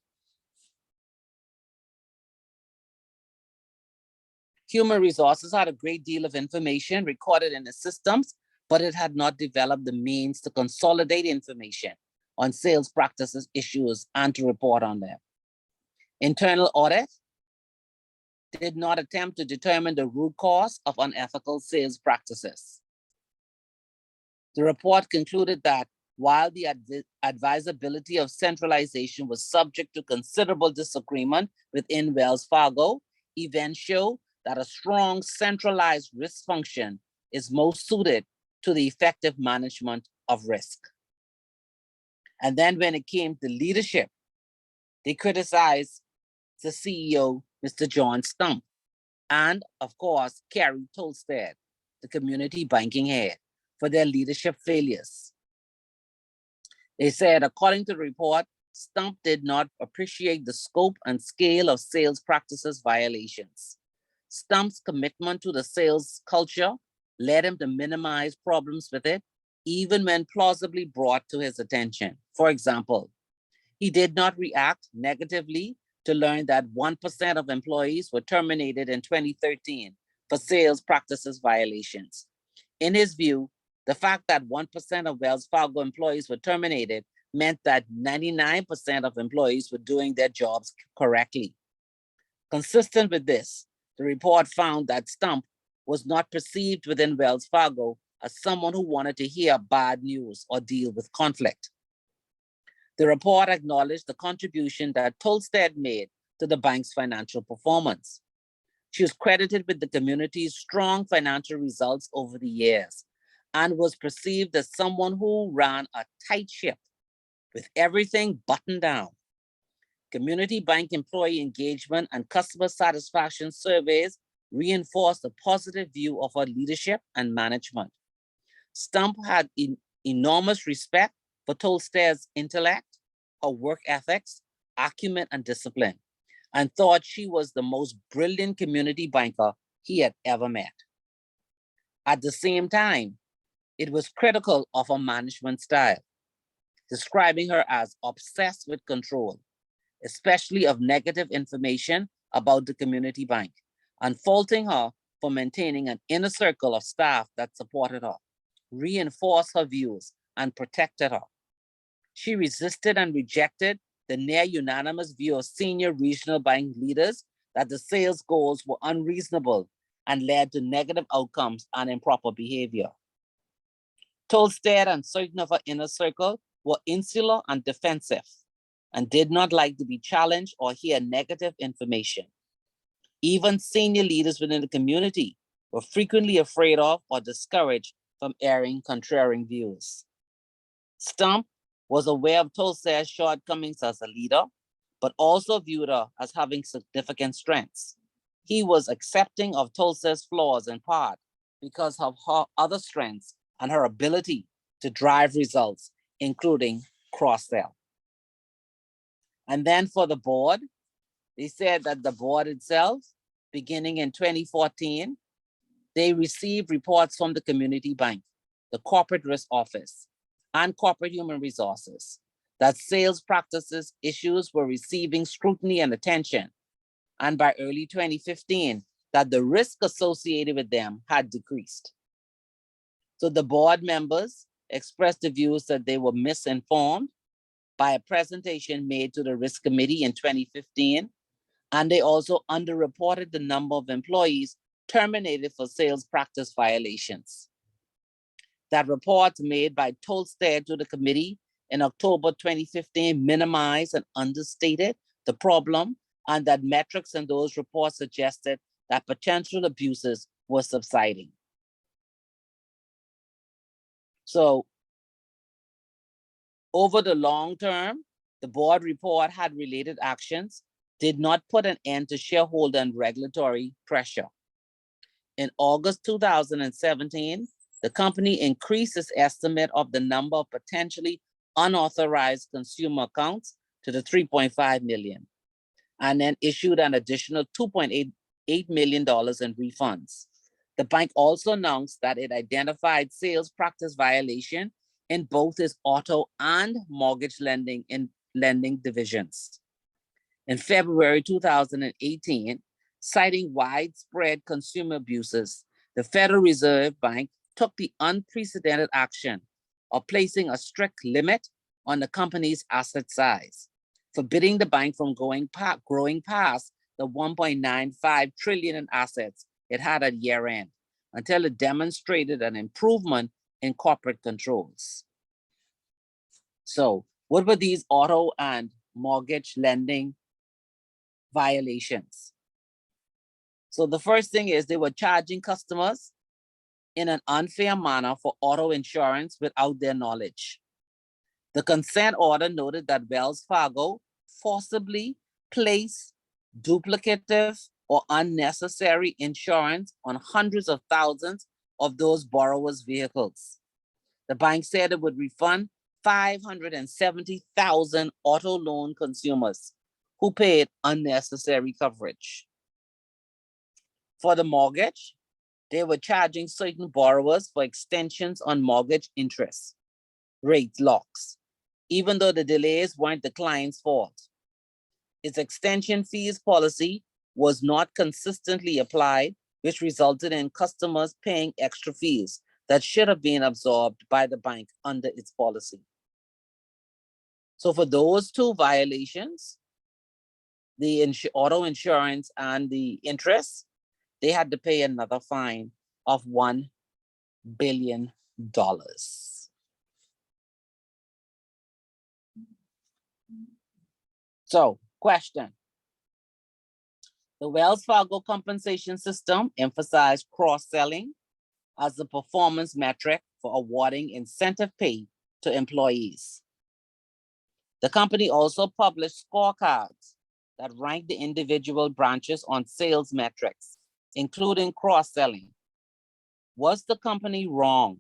Human resources had a great deal of information recorded in the systems, but it had not developed the means to consolidate information on sales practices issues and to report on them. Internal audit. did not attempt to determine the root cause of unethical sales practices. The report concluded that while the advisability of centralization was subject to considerable disagreement within Wells Fargo, events show that a strong centralized risk function is most suited to the effective management of risk. And then when it came to leadership, they criticized the CEO, Mr. John Stump, and of course, Carrie Tolstead, the community banking head, for their leadership failures. They said, according to the report, Stump did not appreciate the scope and scale of sales practices violations. Stump's commitment to the sales culture led him to minimize problems with it, even when plausibly brought to his attention. For example, he did not react negatively to learn that 1% of employees were terminated in 2013 for sales practices violations. In his view, the fact that 1% of Wells Fargo employees were terminated meant that 99% of employees were doing their jobs correctly. Consistent with this, the report found that Stump was not perceived within Wells Fargo as someone who wanted to hear bad news or deal with conflict. The report acknowledged the contribution that Tolstead made to the bank's financial performance. She was credited with the community's strong financial results over the years and was perceived as someone who ran a tight ship with everything buttoned down. Community bank employee engagement and customer satisfaction surveys reinforced a positive view of her leadership and management. Stump had enormous respect for Tolstead's intellect, her work ethics, acumen, and discipline, and thought she was the most brilliant community banker he had ever met. At the same time, it was critical of her management style, describing her as obsessed with control, especially of negative information about the community bank, and faulting her for maintaining an inner circle of staff that supported her, reinforced her views, and protected her. She resisted and rejected the near unanimous view of senior regional bank leaders that the sales goals were unreasonable and led to negative outcomes and improper behavior. Tolstead and certain of her inner circle were insular and defensive and did not like to be challenged or hear negative information. Even senior leaders within the community were frequently afraid of or discouraged from airing contrarian views. Stump was aware of Tolstead's shortcomings as a leader, but also viewed her as having significant strengths. He was accepting of Tolstead's flaws in part because of her other strengths and her ability to drive results, including cross-sell. And then for the board, they said that the board itself, beginning in 2014, they received reports from the community bank, the corporate risk office, and corporate human resources that sales practices issues were receiving scrutiny and attention. And by early 2015, that the risk associated with them had decreased. So the board members expressed the views that they were misinformed by a presentation made to the risk committee in 2015. And they also underreported the number of employees terminated for sales practice violations. That report made by Tolstead to the committee in October 2015 minimized and understated the problem, and that metrics in those reports suggested that potential abuses were subsiding. So over the long term, the board report had related actions, did not put an end to shareholder and regulatory pressure. In August 2017, the company increased its estimate of the number of potentially unauthorized consumer accounts to the 3.5 million, and then issued an additional $2.8 million in refunds. The bank also announced that it identified sales practice violation in both its auto and mortgage lending divisions. In February 2018, citing widespread consumer abuses, the Federal Reserve Bank took the unprecedented action of placing a strict limit on the company's asset size, forbidding the bank from growing past the 1.95 trillion in assets it had at year end until it demonstrated an improvement in corporate controls. So what were these auto and mortgage lending violations? So the first thing is they were charging customers in an unfair manner for auto insurance without their knowledge. The consent order noted that Wells Fargo forcibly placed duplicative or unnecessary insurance on hundreds of thousands of those borrowers' vehicles. The bank said it would refund 570,000 auto loan consumers who paid unnecessary coverage. For the mortgage, they were charging certain borrowers for extensions on mortgage interest rate locks, even though the delays weren't the client's fault. Its extension fees policy was not consistently applied, which resulted in customers paying extra fees that should have been absorbed by the bank under its policy. So for those two violations, the auto insurance and the interest, they had to pay another fine of $1 billion. So, question. The Wells Fargo compensation system emphasized cross-selling as a performance metric for awarding incentive pay to employees. The company also published scorecards that ranked the individual branches on sales metrics, including cross-selling. Was the company wrong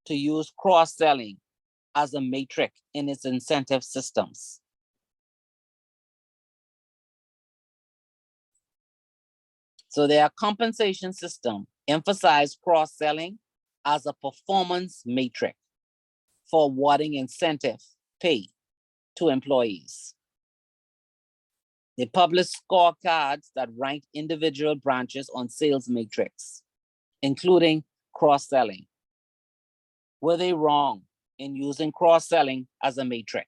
to use cross-selling as a metric in its incentive systems? So their compensation system emphasized cross-selling as a performance metric for awarding incentive pay to employees. They published scorecards that ranked individual branches on sales matrix, including cross-selling. Were they wrong in using cross-selling as a metric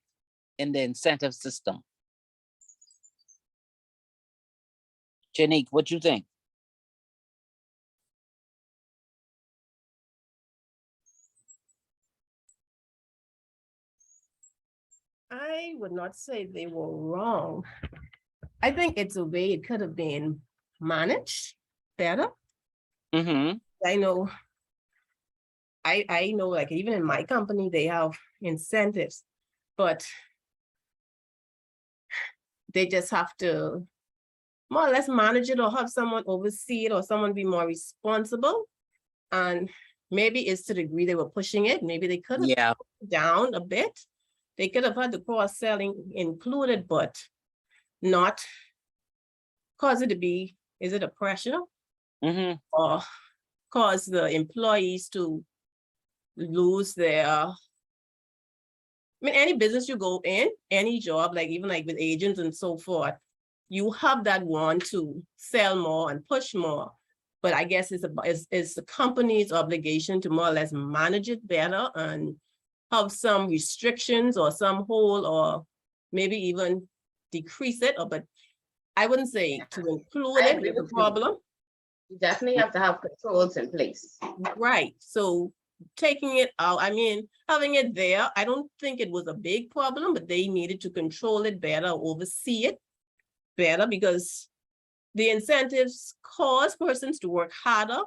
in the incentive system? Janique, what you think? I would not say they were wrong. I think it's a way it could have been managed better. Mm-hmm. I know, like even in my company, they have incentives, but they just have to more or less manage it or have someone oversee it or someone be more responsible. And maybe it's to the degree they were pushing it. Maybe they could have Yeah. down a bit. They could have had the cross-selling included, but not cause it to be, is it a pressure? Mm-hmm. Or cause the employees to lose their, any business you go in, any job, like even like with agents and so forth, you have that want to sell more and push more. But I guess it's the company's obligation to more or less manage it better and have some restrictions or some hold or maybe even decrease it. But I wouldn't say to include it is a problem. You definitely have to have controls in place. Right. So taking it out, having it there, I don't think it was a big problem, but they needed to control it better, oversee it better, because the incentives cause persons to work harder,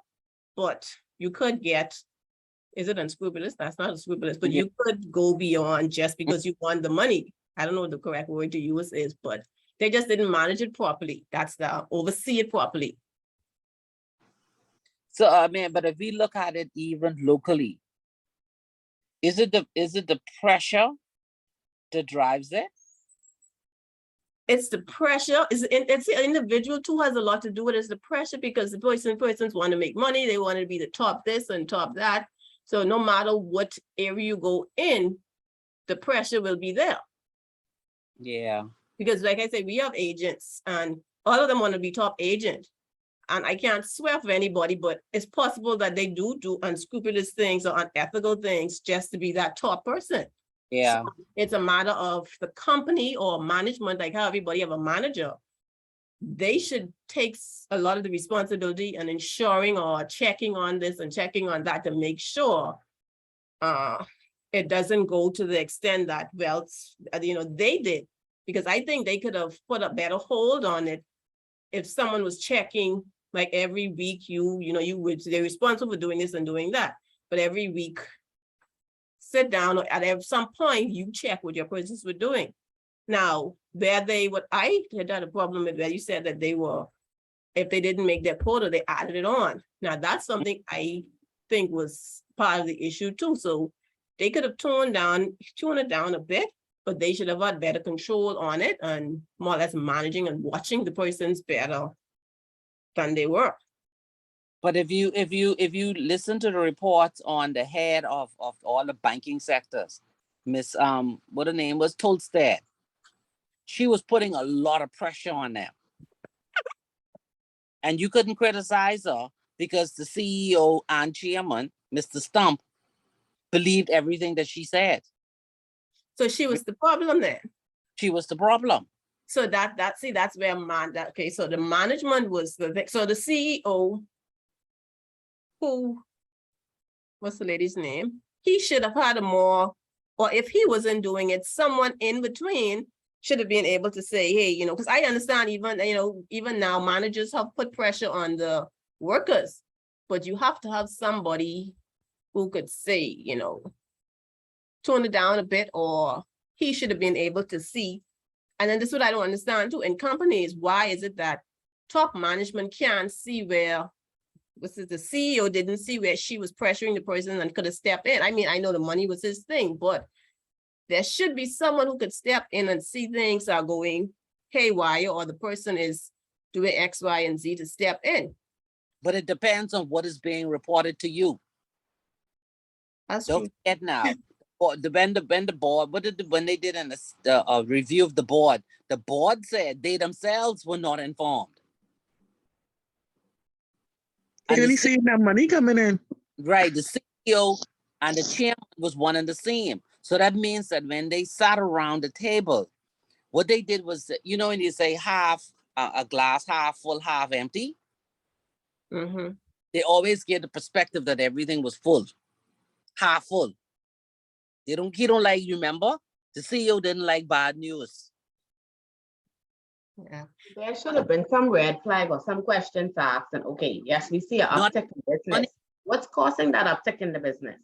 but you could get, is it unscrupulous? That's not unscrupulous, but you could go beyond just because you want the money. I don't know what the correct word to use is, but they just didn't manage it properly. That's the oversee it properly. So but if we look at it even locally, is it the pressure that drives it? It's the pressure. It's the individual too has a lot to do with it. It's the pressure because the persons want to make money. They want to be the top this and top that. So no matter what area you go in, the pressure will be there. Yeah. Because like I said, we have agents and all of them want to be top agent. And I can't swear for anybody, but it's possible that they do unscrupulous things or unethical things just to be that top person. Yeah. So it's a matter of the company or management, like how everybody have a manager. they should take a lot of the responsibility and ensuring or checking on this and checking on that to make sure it doesn't go to the extent that, well, they did. Because I think they could have put a better hold on it if someone was checking, like every week, they're responsible for doing this and doing that. But every week, sit down, or at some point, you check what your persons were doing. Now, what I had a problem with, where you said that if they didn't make their quota, they added it on. Now, that's something I think was part of the issue too. So they could have toned it down a bit, but they should have had better control on it and more or less managing and watching the persons better than they were. But if you listen to the reports on the head of all the banking sectors, Miss what her name was, Tolstad, she was putting a lot of pressure on them. And you couldn't criticize her because the CEO and chairman, Mr. Stump, believed everything that she said. So she was the problem then. She was the problem. So that's where okay. So the management was so the CEO, what's the lady's name? He should have had or if he wasn't doing it, someone in between should have been able to say, hey, because I understand even now managers have put pressure on the workers, but you have to have somebody who could say, tone it down a bit, or he should have been able to see. And then this is what I don't understand too. In companies, why is it that top management can't see where the CEO didn't see where she was pressuring the person and could have stepped in? I mean, I know the money was his thing, but there should be someone who could step in and see things are going haywire, or the person is doing X, Y, and Z to step in. But it depends on what is being reported to you. That's Don't true. forget now. When the board, when they did a review of the board said they themselves were not informed. They really seeing that money coming in. Right, the CEO and the chairman was one and the same. So that means that when they sat around the table, what they did was, when you say a glass half full, half empty, they always get the perspective that everything was full, half full. He don't like, remember, the CEO didn't like bad news. Yeah. There should have been some red flag or some questions asked. And okay, yes, we see an uptick in business. What's causing that uptick in the business?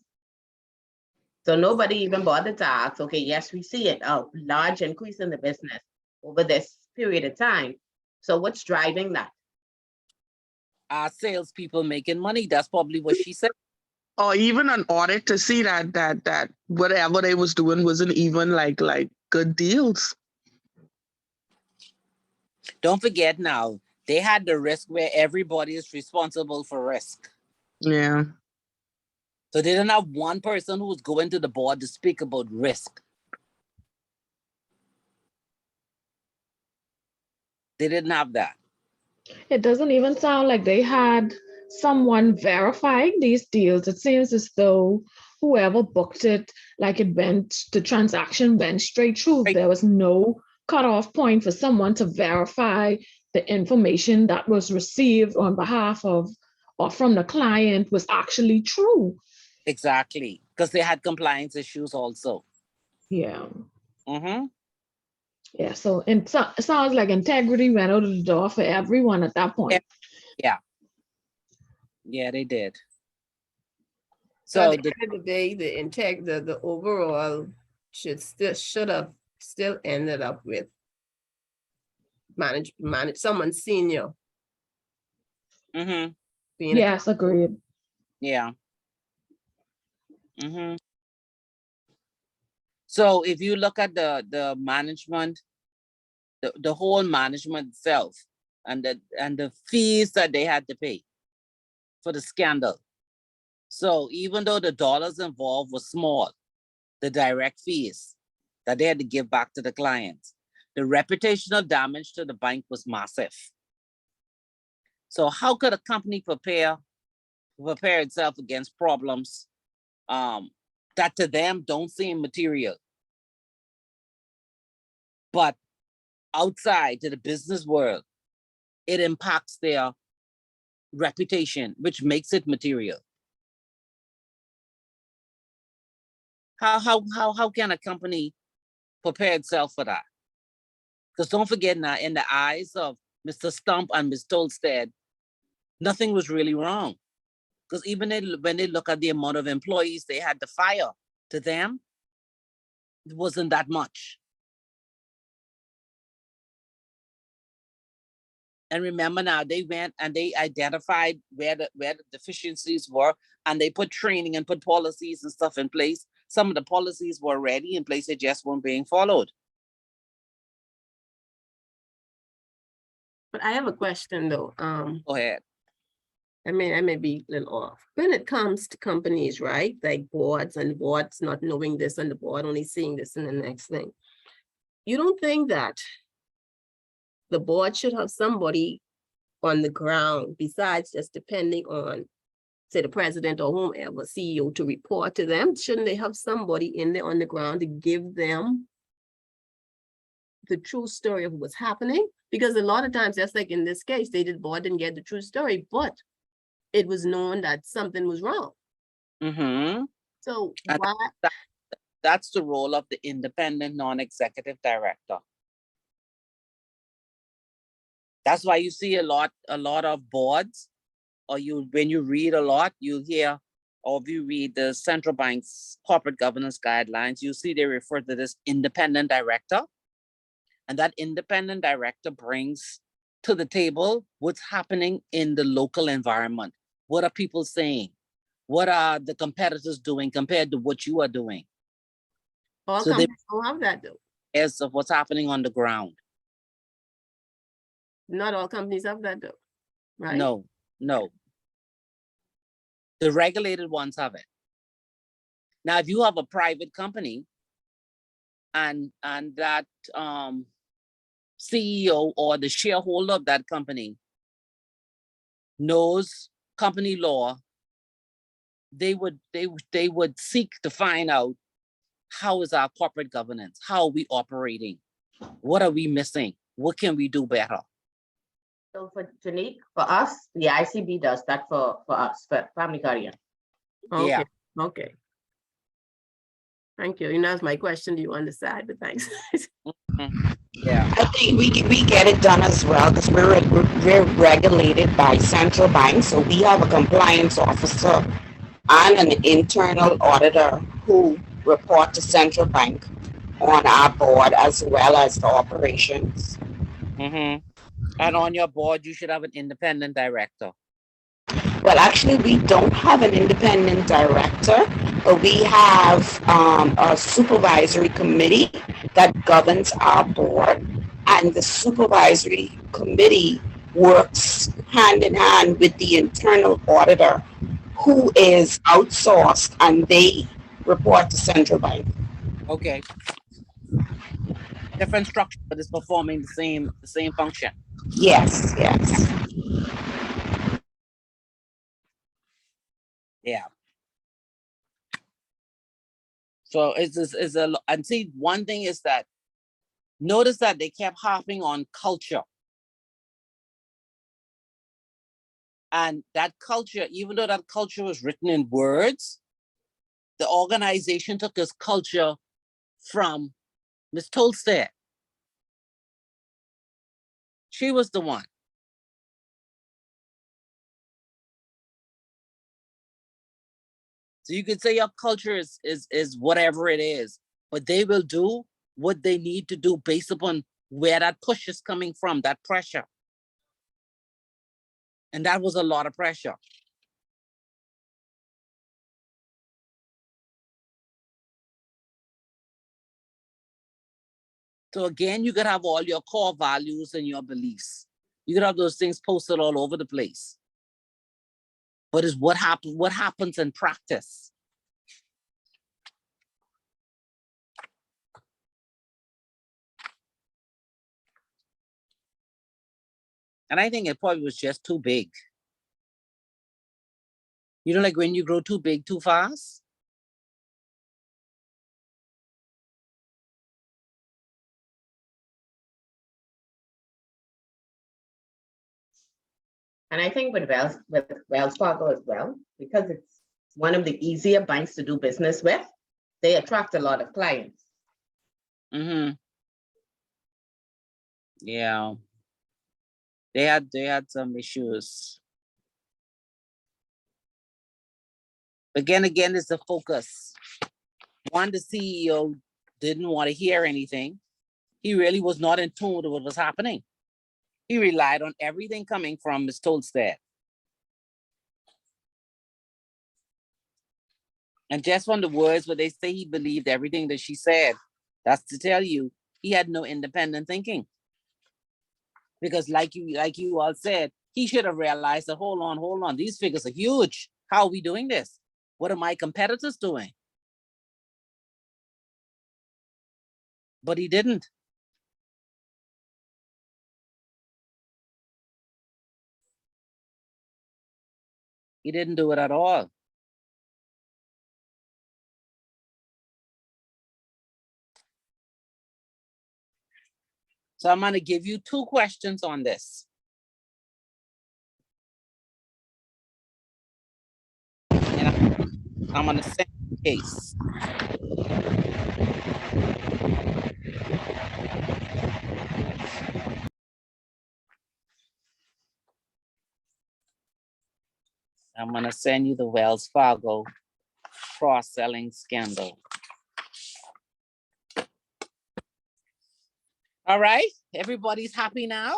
So nobody even bothered to ask, okay, yes, we see it, a large increase in the business over this period of time. So what's driving that? Our salespeople making money. That's probably what she said. Or even an audit to see that whatever they was doing wasn't even like good deals. Don't forget now, they had the risk where everybody is responsible for risk. Yeah. So they didn't have one person who was going to the board to speak about risk. They didn't have that. It doesn't even sound like they had someone verifying these deals. It seems as though whoever booked it, the transaction went straight through. Right. There was no cutoff point for someone to verify the information that was received on behalf of or from the client was actually true. Exactly, because they had compliance issues also. Yeah. Mm-hmm. Yeah, so it sounds like integrity went out of the door for everyone at that point. Yeah, they did. So So at the end of the day, the overall should have still ended up with manage someone senior. Mm-hmm. Yes, agreed. Yeah. Mm-hmm. So if you look at the management, the whole management itself, and the fees that they had to pay for the scandal. So even though the dollars involved were small, the direct fees that they had to give back to the clients, the reputational damage to the bank was massive. So how could a company prepare itself against problems that to them don't seem material, but outside to the business world, it impacts their reputation, which makes it material. How can a company prepare itself for that? Because don't forget now, in the eyes of Mr. Stump and Ms. Tolstead, nothing was really wrong. Because even when they look at the amount of employees they had to fire, to them, it wasn't that much. And remember now, they went and they identified where the deficiencies were, and they put training and put policies and stuff in place. Some of the policies were already in place, they just weren't being followed. But I have a question though. Go ahead. I mean, I may be a little off. When it comes to companies, right? Like boards and boards not knowing this and the board only seeing this in the next thing. You don't think that the board should have somebody on the ground besides just depending on, say, the president or whomever, CEO, to report to them? Shouldn't they have somebody in there on the ground to give them the true story of what's happening? Because a lot of times, just like in this case, board didn't get the true story, but it was known that something was wrong. Mm-hmm. So And why? That's the role of the independent non-executive director. That's why you see a lot of boards, or when you read a lot, you hear, or if you read the central bank's corporate governance guidelines, you see they refer to this independent director. And that independent director brings to the table what's happening in the local environment. What are people saying? What are the competitors doing compared to what you are doing? All So companies don't have that though. as of what's happening on the ground. Not all companies have that though, right? No. The regulated ones have it. Now, if you have a private company and that CEO or the shareholder of that company knows company law, they would seek to find out, how is our corporate governance? How are we operating? What are we missing? What can we do better? So for Janique, for us, the ICB does that for us, for family guardian. Okay, Yeah. okay. Thank you. You know, that's my question to you on the side, but thanks. Yeah. I think we get it done as well because we're regulated by central bank, so we have a compliance officer and an internal auditor who report to central bank on our board as well as the operations. Mm-hmm. And on your board, you should have an independent director. Well, actually, we don't have an independent director, but we have a supervisory committee that governs our board, and the supervisory committee works hand in hand with the internal auditor, who is outsourced, and they report to central bank. Okay. Different structure, but it's performing the same function. Yes. Yeah. So and see, one thing is that, notice that they kept harping on culture. And that culture, even though that culture was written in words, the organization took this culture from Ms. Tolstead. She was the one. So you could say your culture is whatever it is, but they will do what they need to do based upon where that push is coming from, that pressure. And that was a lot of pressure. So again, you could have all your core values and your beliefs. You could have those things posted all over the place. But it's what happens in practice. And I think it probably was just too big. You know, like when you grow too big too fast? And I think with Wells Fargo as well, because it's one of the easier banks to do business with, they attract a lot of clients. Mm-hmm. Yeah. They had some issues. Again, it's the focus. One, the CEO didn't want to hear anything. He really was not in tune with what was happening. He relied on everything coming from Ms. Tolstad. And just from the words where they say he believed everything that she said, that's to tell you, he had no independent thinking. Because like you all said, he should have realized that, hold on, these figures are huge. How are we doing this? What are my competitors doing? But he didn't. He didn't do it at all. So I'm going to give you 2 questions on this. And I'm going to send you the case. I'm going to send you the Wells Fargo cross-selling scandal. All right, everybody's happy now?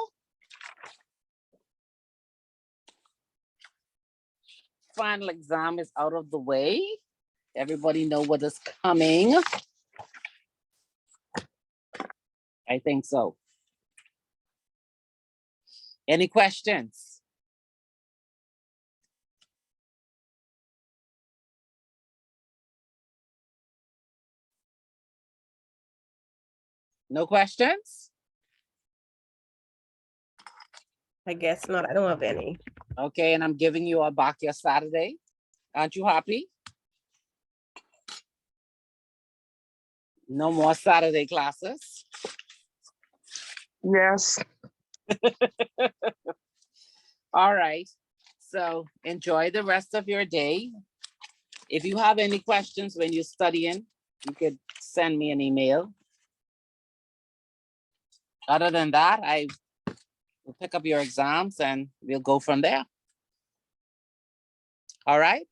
Final exam is out of the way. Everybody know what is coming. I think so. Any questions? No questions? I guess not. I don't have any. Okay, and I'm giving you all back your Saturday. Aren't you happy? No more Saturday classes. Yes. All right. So enjoy the rest of your day. If you have any questions when you're studying, you could send me an email. Other than that, I will pick up your exams and we'll go from there. All right?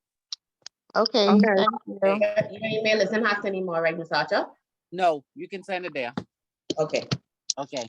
Okay, Okay. thank you. Your email isn't hacked anymore, right, Ms. Archer? No, you can send it there. Okay. Okay.